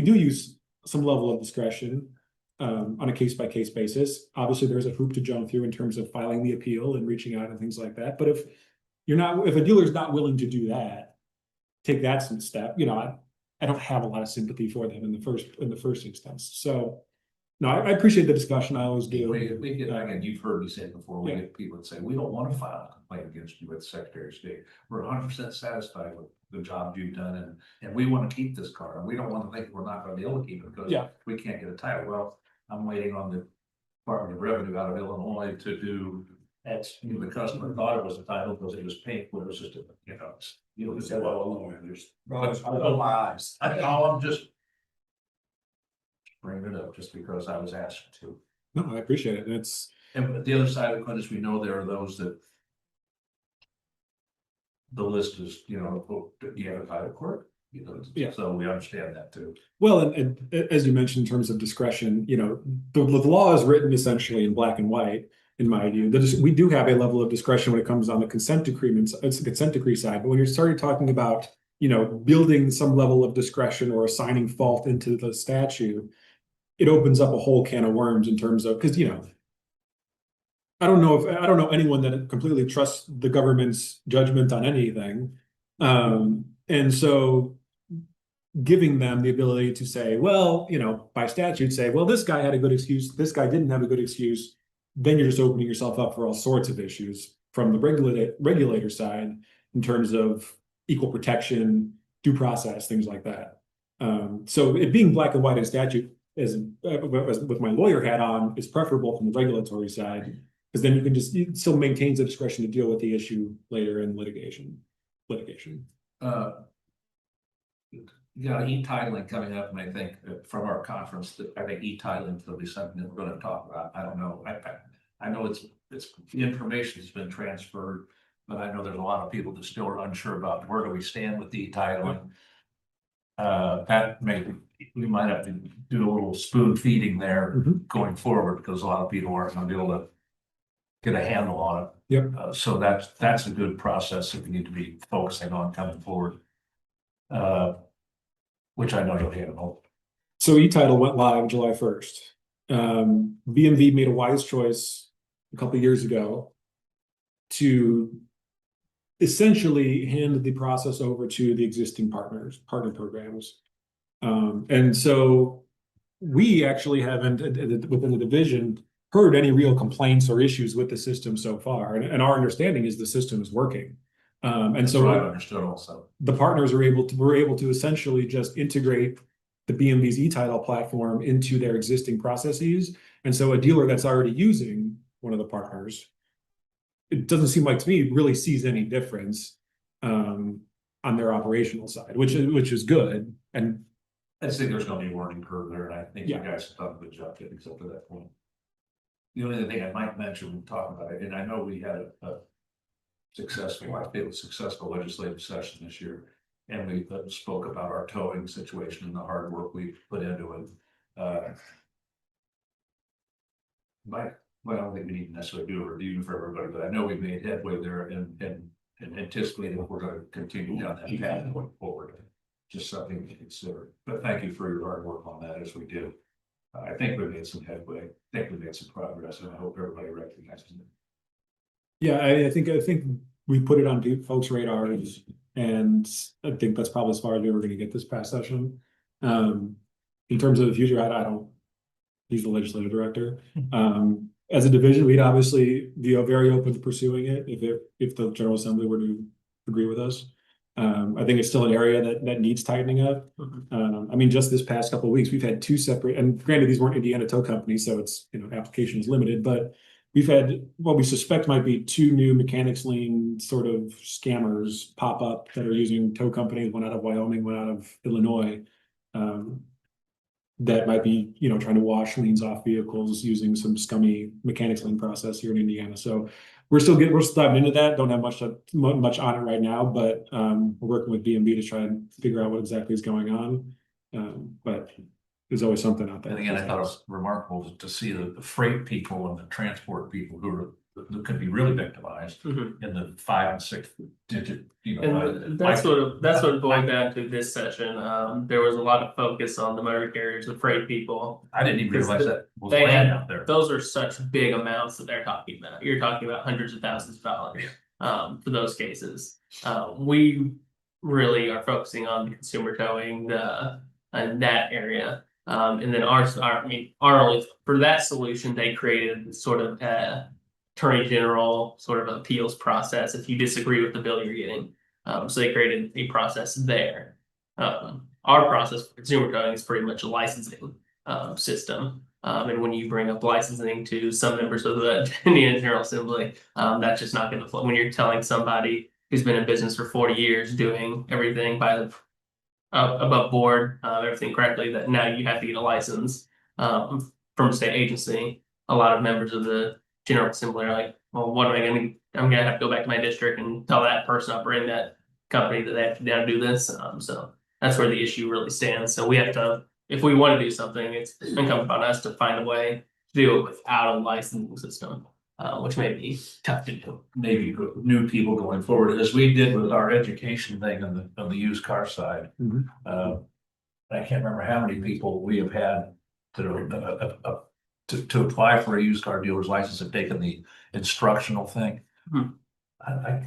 do use some level of discretion on a case-by-case basis. Obviously, there's a hoop to jump through in terms of filing the appeal and reaching out and things like that. But if a dealer's not willing to do that, take that step, I don't have a lot of sympathy for them in the first instance. So no, I appreciate the discussion. I always do. We get, again, you've heard me say it before, we Yeah. get people that say, we don't want to file a complaint against you with the Secretary of State. We're 100% satisfied with the job you've done, and we want to keep this car, and we don't want to think we're not going to be able to keep it because we can't get a title. Well, I'm waiting on the Department of Revenue out of Illinois to do X. The customer thought it was a title because it was pink, but it was just My eyes. I'm just bringing it up just because I was asked to. No, I appreciate it. And the other side of the coin is we know there are those that the list is, you have a title court, Yeah. so we understand that too. Well, and as you mentioned, in terms of discretion, the law is written essentially in black and white, in my view. We do have a level of discretion when it comes on the consent agreements, it's the consent decree side. But when you're starting talking about, building some level of discretion or assigning fault into the statute, it opens up a whole can of worms in terms of, because, I don't know anyone that completely trusts the government's judgment on anything. And so giving them the ability to say, well, by statute say, well, this guy had a good excuse, this guy didn't have a good excuse, then you're just opening yourself up for all sorts of issues from the regulator side in terms of equal protection, due process, things like that. So it being black and white in statute is, with my lawyer hat on, is preferable from the regulatory side, because then you can it still maintains the discretion to deal with the issue later in litigation. E-titling coming up, and I think from our conference that I think e-titling will be something that we're going to talk about. I don't know. I know it's the information has been transferred, but I know there's a lot of people that still are unsure about where do we stand with the e-titling. We might have to do a little spoon feeding there going forward, because a lot of people aren't going to be able to get a handle on it. Yep. So that's a good process that we need to be focusing on coming forward. Which I know you'll handle. So e-title went live July 1st. BMV made a wise choice a couple of years ago to essentially hand the process over to the existing partner programs. And so we actually haven't, within the division, heard any real complaints or issues with the system so far. And our understanding is the system is working. And so I understood also. The partners were able to essentially just integrate the BMV's e-title platform into their existing processes. And so a dealer that's already using one of the partners, it doesn't seem like to me really sees any difference on their operational side, which is good. And I think there's going to be a learning curve there, and I think you Yeah. guys have done a good job getting up to that point. The only other thing I might mention when talking about it, and I know we had a successful legislative session this year, and we spoke about our towing situation and the hard work we put into it. I don't think we need to necessarily do a review for everybody, but I know we made headway there, and and anticipating if we're going to continue down that path going forward. Just something to consider. But thank you for your hard work on that as we do. I think we made some headway. I think we made some progress, and I hope everybody recognizes it. Yeah, I think we put it on folks' radars, and I think that's probably as far as we were gonna get this past session. In terms of the future, I don't, he's the legislative director. As a division, we'd obviously be very open to pursuing it if the General Assembly were to agree with us. I think it's still an area that needs tightening up. I mean, just this past couple of weeks, we've had two separate, and granted, these weren't Indiana tow companies, so it's, application is limited, but we've had what we suspect might be two new mechanics lien sort of scammers pop up that are using tow companies, one out of Wyoming, one out of Illinois. That might be, trying to wash liens off vehicles using some scummy mechanics lien process here in Indiana. So we're still diving into that. Don't have much on it right now, but we're working with BMB to try and figure out what exactly is going on. But there's always something out there. And again, I thought it was remarkable to see the freight people and the transport people who could be really victimized in the 5 and 6 digit, And that's what it boiled down to this session. There was a lot of focus on the motor carriers, the freight people. I didn't even realize that was They laying had, out there. those are such big amounts that they're talking about. You're talking about hundreds of thousands of dollars for those cases. We really are focusing on the consumer towing, in that area. And then our only, for that solution, they created sort of attorney general sort of appeals process if you disagree with the bill you're getting. So they created a process there. Our process for consumer towing is pretty much a licensing system. And when you bring up licensing to some members of the Indiana General Assembly, that's just not going to flow. When you're telling somebody who's been in business for 40 years doing everything by the above board, everything correctly, that now you have to get a license from a state agency. A lot of members of the General Assembly are like, well, what am I gonna, I'm gonna have to go back to my district and tell that person operating that company that they have to now do this. So that's where the issue really stands. So we have to, if we want to do something, it's incumbent upon us to find a way to do it without a licensing system, which may be tough to do. Maybe new people going forward, as we did with our education thing on the used car side. I can't remember how many people we have had to apply for a used car dealer's license and taken the instructional thing.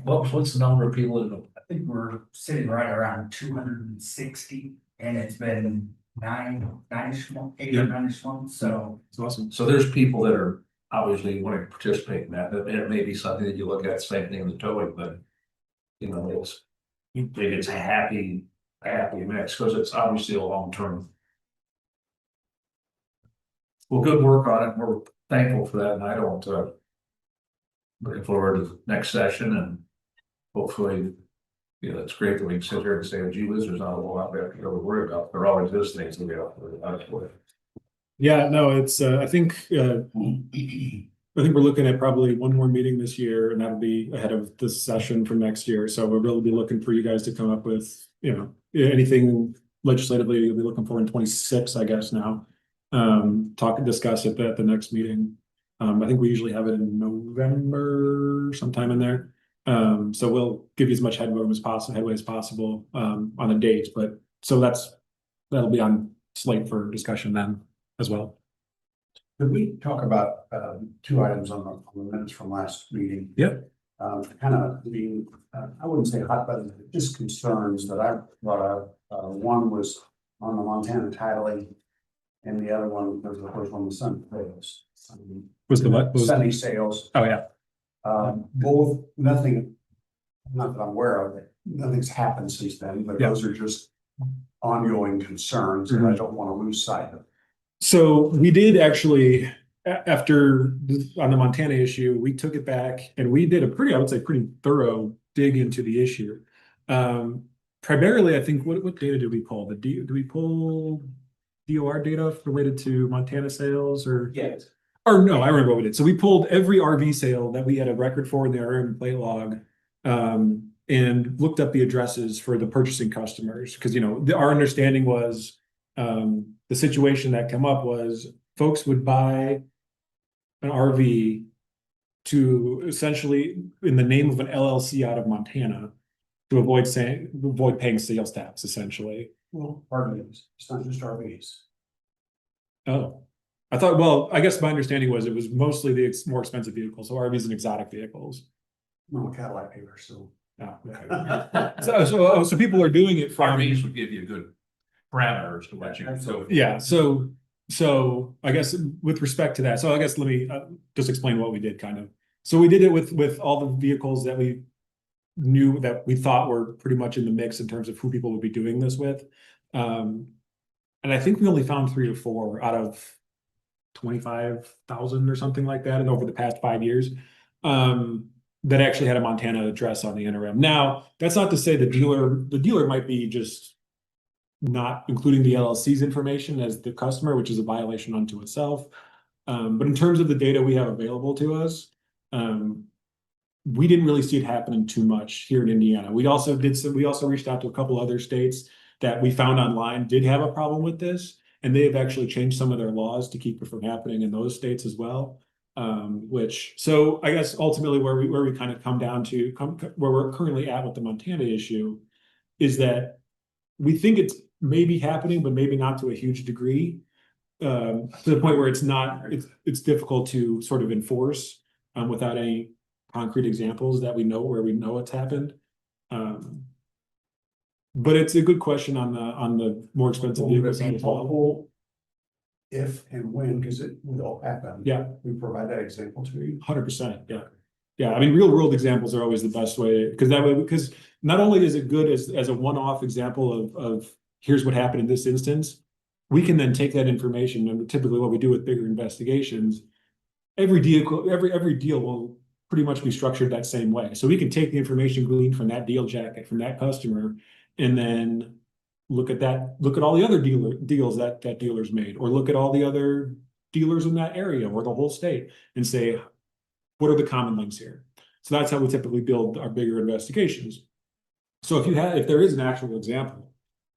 What's the number of people that I think we're sitting right around 260, and it's been 8 or 9 months, so. It's awesome. So there's people that are obviously wanting to participate in that. It may be something that you look at, same thing in the towing, but it's a happy mix because it's obviously a long term. Well, good work on it. We're thankful for that, and I don't. Looking forward to the next session, and hopefully, it's great that we can sit here and say, gee whiz, there's not a whole lot we have to really worry about. There always is things that we have to worry about. Yeah, no, it's I think we're looking at probably one more meeting this year, and that'll be ahead of the session for next year. So we'll really be looking for you guys to come up with, anything legislatively you'll be looking for in 26, I guess now. Talk and discuss it at the next meeting. I think we usually have it in November, sometime in there. So we'll give you as much headway as possible on the dates, but so that'll be on slate for discussion then as well. Could we talk about 2 items on the minutes from last meeting? Yep. Kind of being, I wouldn't say hot button, just concerns that I brought up. One was on the Montana titling, and the other one was the first one, the Sunny sales. Was the what? Sunny sales. Oh, yeah. Both, nothing, not that I'm aware of it, nothing's happened since then, but those are just ongoing concerns, and I don't want to lose sight of. So we did actually, after on the Montana issue, we took it back and we did I would say pretty thorough dig into the issue. Primarily, I think, what data did we pull? Do we pull DOR data related to Montana sales or? Yes. Or no, I remember what we did. So we pulled every RV sale that we had a record for in the RM plate log, and looked up the addresses for the purchasing customers. Because, our understanding was, the situation that came up was folks would buy an RV to essentially, in the name of an LLC out of Montana, to avoid paying sales tax, essentially. Well, RVs, it's not just RVs. Oh, I thought, well, I guess my understanding was it was mostly the more expensive vehicles, so RVs and exotic vehicles. No, Cadillac dealer, so. Oh, okay. So people are doing it from. RVs would give you good parameters to what you can go. Yeah, so I guess with respect to that, so I guess let me just explain what we did kind of. So we did it with all the vehicles that we knew that we thought were pretty much in the mix in terms of who people would be doing this with. And I think we only found 3 or 4 out of 25,000 or something like that, and over the past 5 years. That actually had a Montana address on the interim. Now, that's not to say the dealer might be just not including the LLC's information as the customer, which is a violation unto itself. But in terms of the data we have available to us, we didn't really see it happening too much here in Indiana. We also reached out to a couple other states that we found online did have a problem with this, and they have actually changed some of their laws to keep it from happening in those states as well. So I guess ultimately where we kind of come down to where we're currently at with the Montana issue is that we think it's maybe happening, but maybe not to a huge degree. To the point where it's difficult to sort of enforce without any concrete examples that we know it's happened. But it's a good question on the more expensive vehicle side as well. If and when, because it will happen. Yeah. We provide that example to you. 100%, yeah. Yeah, I mean, real world examples are always the best way, because not only is it good as a one-off example of here's what happened in this instance, we can then take that information, and typically what we do with bigger investigations, every deal will pretty much be structured that same way. So we can take the information gleaned from that deal jacket, from that customer, and then look at all the other deals that dealer's made, or look at all the other dealers in that area or the whole state and say, what are the common links here? So that's how we typically build our bigger investigations. So if there is an actual example,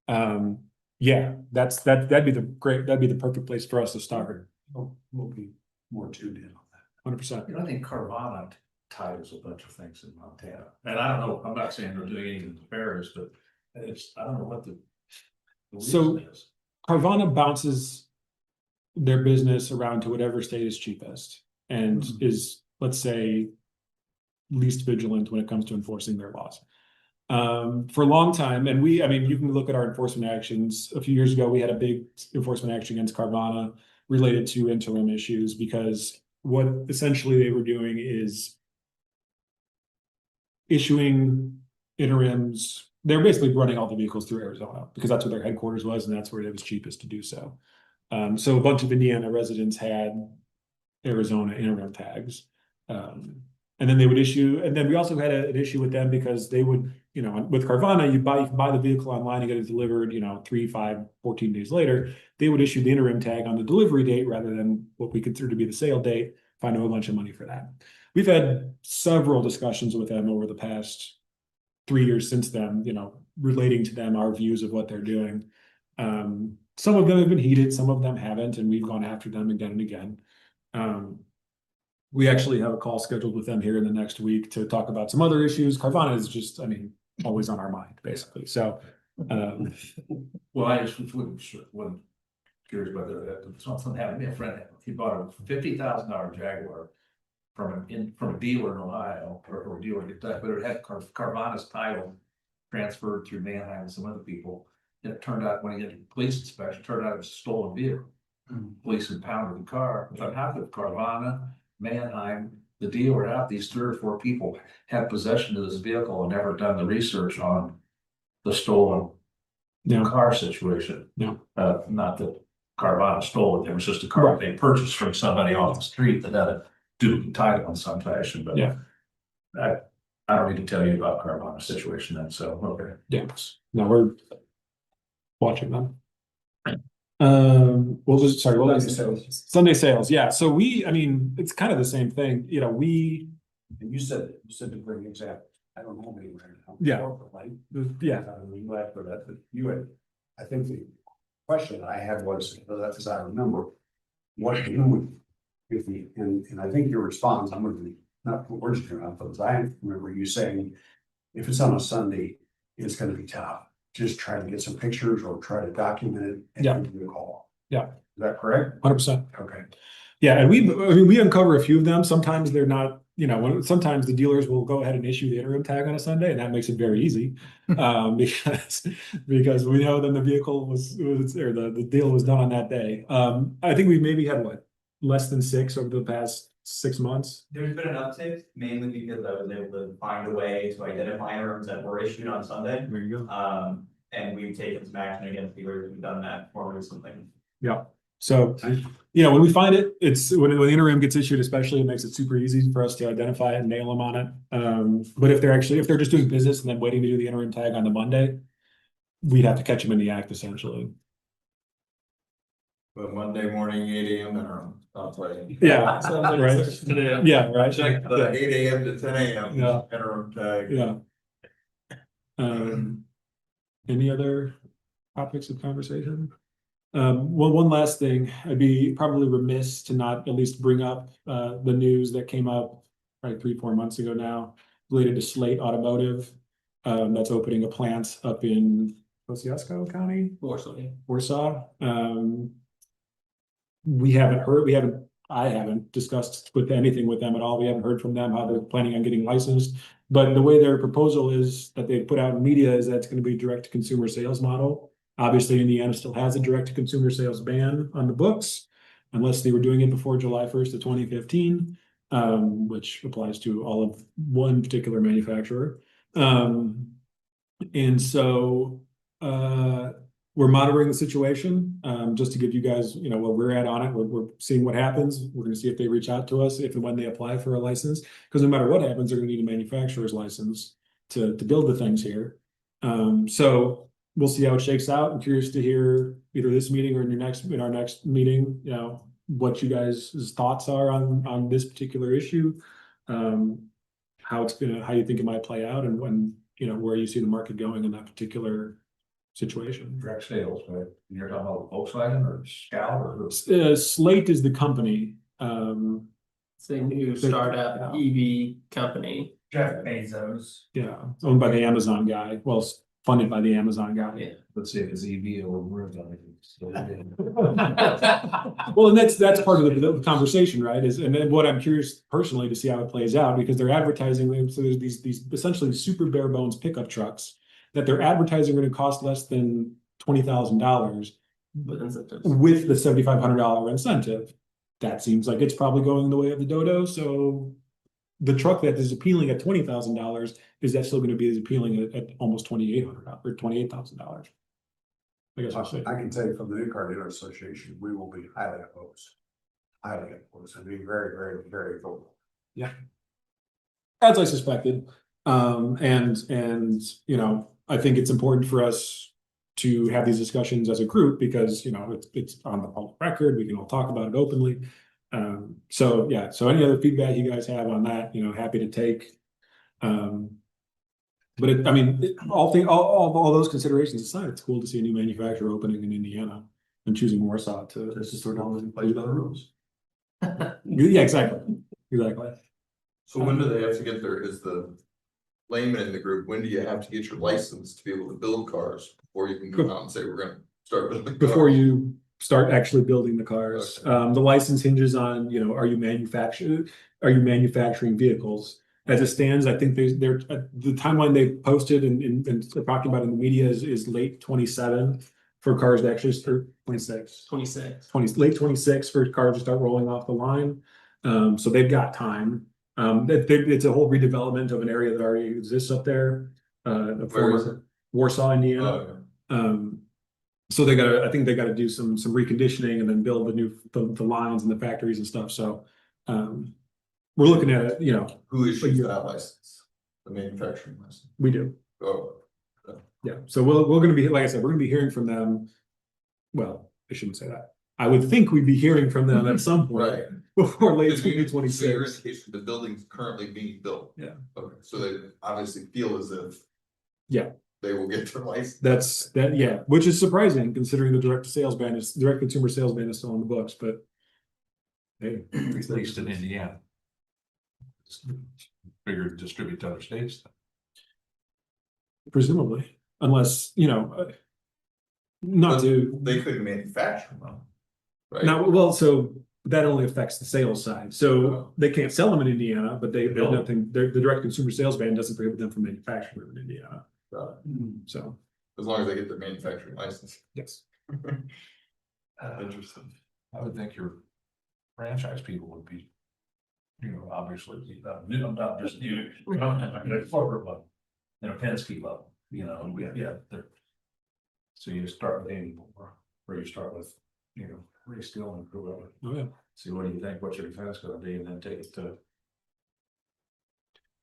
yeah, that'd be the perfect place for us to start. We'll be more tuned in on that. 100%. You know, I think Carvana titles a bunch of things in Montana, and I don't know, I'm not saying they're doing anything nefarious, but I don't know what the So reason is. Carvana bounces their business around to whatever state is cheapest and is, let's say, least vigilant when it comes to enforcing their laws. For a long time, and I mean, you can look at our enforcement actions. A few years ago, we had a big enforcement action against Carvana related to interim issues, because what essentially they were doing is issuing interims. They're basically running all the vehicles through Arizona because that's where their headquarters was, and that's where it was cheapest to do so. So a bunch of Indiana residents had Arizona interim tags. And then they would issue, and then we also had an issue with them because they would, with Carvana, you can buy the vehicle online and get it delivered, 3, 5, 14 days later. They would issue the interim tag on the delivery date rather than what we consider to be the sale date, find a whole bunch of money for that. We've had several discussions with them over the past 3 years since then, relating to them, our views of what they're doing. Some of them have been heated, some of them haven't, and we've gone after them again and again. We actually have a call scheduled with them here in the next week to talk about some other issues. Carvana is just, always on our mind, basically. So, Well, I just wasn't curious whether something happened. Me, a friend, he bought a $50,000 Jaguar from a dealer in Ohio or a dealer in Kentucky, but it had Carvana's title transferred through Manheim and some other people. And it turned out when he did the police inspection, it turned out it was a stolen vehicle. Police impounded the car. But how could Carvana, Manheim, the dealer, out these 3 or 4 people have possession of this vehicle and never done the research on the stolen car situation? Yeah. Not that Carvana stole it, it was just a car they purchased from somebody off the street that had a duplicate title in some fashion, but yeah. I don't need to tell you about Carvana's situation then, so, okay. Yeah. No, we're watching them. Sorry, what was it? Sunday sales. Yeah. So it's kind of the same thing. And you said to bring examples. I don't know any right now. Yeah. Yeah. I'm glad for that, but I think the question I had was, because I remember, what do you, and I think your response, I'm going to be not put words in your mouth, but I remember you saying, if it's on a Sunday, it's gonna be tough. Just try to get some pictures or try to document it and Yeah. give you a call. Yeah. Is that correct? 100%. Okay. Yeah, and we uncover a few of them. Sometimes they're not, sometimes the dealers will go ahead and issue the interim tag on a Sunday, and that makes it very easy. Because we know then the vehicle was or the deal was done on that day. I think we maybe had less than 6 over the past 6 months. There's been an uptick, mainly because I was able to find a way to identify interims that were issued on Sunday. There you go. And we've taken some action against dealers who've done that more recently. Yeah. So, when we find it, it's when the interim gets issued, especially, it makes it super easy for us to identify it and nail them on it. But if they're just doing business and then waiting to do the interim tag on the Monday, we'd have to catch them in the act essentially. But Monday morning, 8 a.m. interim, I'll tell you. Yeah. Sounds like Right. it's to do. Yeah, right. Check the 8 a.m. to 10 a.m. Yeah. interim tag. Yeah. Any other topics of conversation? Well, one last thing, I'd be probably remiss to not at least bring up the news that came up probably 3-4 months ago now, related to Slate Automotive. That's opening a plant up in Kosciuszko County, Warsaw. I haven't discussed anything with them at all. We haven't heard from them how they're planning on getting licensed. But the way their proposal is that they put out in media is that it's going to be direct to consumer sales model. Obviously, Indiana still has a direct to consumer sales ban on the books, unless they were doing it before July 1st of 2015, which applies to all of one particular manufacturer. And so we're monitoring the situation, just to give you guys, where we're at on it. We're seeing what happens. We're going to see if they reach out to us, if and when they apply for a license, because no matter what happens, they're going to need a manufacturer's license to build the things here. So we'll see how it shakes out. I'm curious to hear either this meeting or in our next meeting, what you guys' thoughts are on this particular issue, how you think it might play out, and when, where you see the market going in that particular situation. Direct sales, right? You're talking about Volkswagen or Scout or who? Slate is the company. It's a new startup EV company. Jeff Bezos. Yeah, owned by the Amazon guy. Well, it's funded by the Amazon guy. Yeah. Let's see if it's EV or word on it. Well, and that's part of the conversation, right? And then what I'm curious personally to see how it plays out, because they're advertising them. So there's these essentially super bare bones pickup trucks that they're advertising are going to cost less than $20,000 With incentives. with the $7,500 incentive. That seems like it's probably going the way of the dodo. So the truck that is appealing at $20,000, is that still going to be as appealing at almost $2,800 or $28,000? I guess I'll say. I can tell you from the New Car Dealer Association, we will be highly opposed. Highly opposed and be very, very, very vocal. As I suspected. I think it's important for us to have these discussions as a group because, it's on the public record. We can all talk about it openly. So any other feedback you guys have on that, happy to take. But all those considerations aside, it's cool to see a new manufacturer opening in Indiana and choosing Warsaw to sort of play by the rules. Yeah, exactly. So when do they have to get there? Is the layman in the group, when do you have to get your license to be able to build cars before you can go out and say, we're gonna start building? Before you start actually building the cars. The license hinges on, are you manufacturing vehicles? As it stands, I think they're the timeline they posted and talking about in the media is late 27 for cars to actually start 26. Late 26 for cars to start rolling off the line. So they've got time. It's a whole redevelopment of an area that already exists up there. Where is it? Warsaw, Indiana. So I think they gotta do some reconditioning and then build the lines and the factories and stuff. So we're looking at it, Who issues that license? The manufacturing license? we do. Oh, Yeah. So we're gonna be, like I said, we're gonna be hearing from them. Well, I shouldn't say that. I would think we'd be hearing from them at some point right. before late So your 2026. indication, the building's currently being built. Yeah. Okay, so they obviously feel as if. Yeah. They will get their license. Which is surprising considering the direct consumer sales ban is still on the books, but hey, At least in Indiana. figure to distribute to other states. Presumably, unless, you know, not But to, They couldn't manufacture them. Right? now, well, so that only affects the sales side. So they can't sell them in Indiana, but there's No. nothing, the direct consumer sales ban doesn't prohibit them from manufacturing them in Indiana. So, As long as they get their manufacturing license. yes. Interesting. I would think your franchise people would be, you know, obviously, not just you, at a corporate level, and a Penske level, you know, yeah, they're. So you start with Amy Moore, or you start with, you know, Ray Steele and whoever, Oh, yeah. see what do you think, what's your defense gonna be, and then take it to.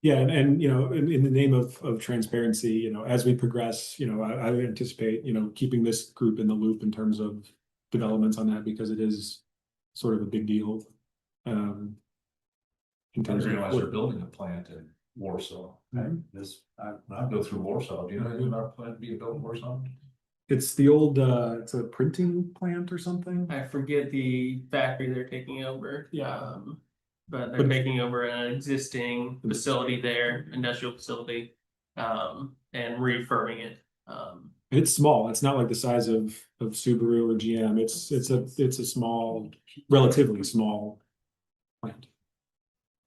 Yeah, and, you know, in the name of transparency, you know, as we progress, you know, I would anticipate, you know, keeping this group in the loop in terms of developments on that, because it is sort of a big deal. In I terms of realize they're what, building a plant in Warsaw. This, I go through Warsaw, do you know anything about a plant being built in Warsaw? it's the old, it's a printing plant or something. I forget the factory they're taking over. Yeah. But they're But- taking over an existing facility there, industrial facility, and refurbing it. It's small. It's not like the size of Subaru or GM. It's a small, relatively small plant.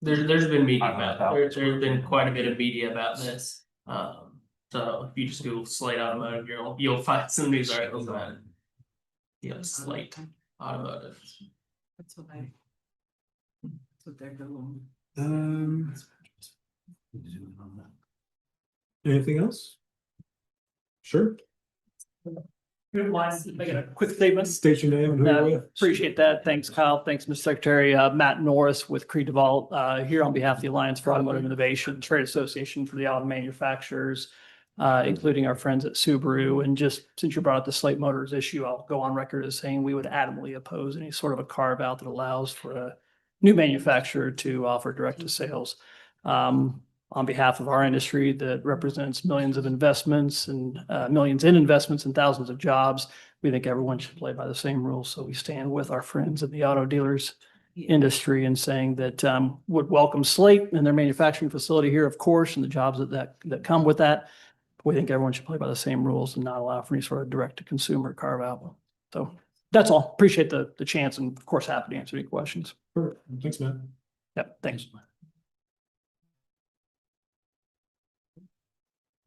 There's been media I'm not about, out. there's been quite a bit of media about this. So if you just Google Slate Automotive, you'll find some news articles about it. Yeah, Slate Automotive. That's what they're doing. Anything else? Sure. Good mind making a quick statement. State your name and who you're with. Appreciate that. Thanks, Kyle. Thanks, Mr. Secretary. Matt Norris with Creed DeVault, here on behalf of the Alliance for Automotive Innovation Trade Association for the Auto Manufacturers, including our friends at Subaru. And just since you brought up the Slate Motors issue, I'll go on record as saying we would adamantly oppose any sort of a carve out that allows for a new manufacturer to offer direct to sales. On behalf of our industry that represents millions of investments and millions in investments and thousands of jobs, we think everyone should play by the same rules. So we stand with our friends in the auto dealers industry and saying that would welcome Slate and their manufacturing facility here, of course, and the jobs that come with that. We think everyone should play by the same rules and not allow for any sort of direct to consumer carve out. So that's all. Appreciate the chance, and of course, happy to answer any questions. Perfect. Thanks, Matt. Yep, thanks.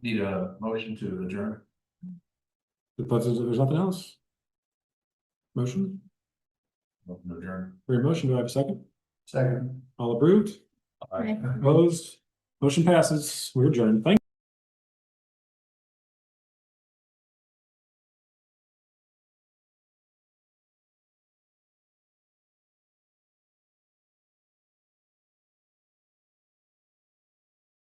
Need a motion to adjourn. There's nothing else. Motion, Motion to adjourn. for your motion, do I have a second? Second. All approved? Aye. Opposed? Motion passes. We're adjourned. Thank you.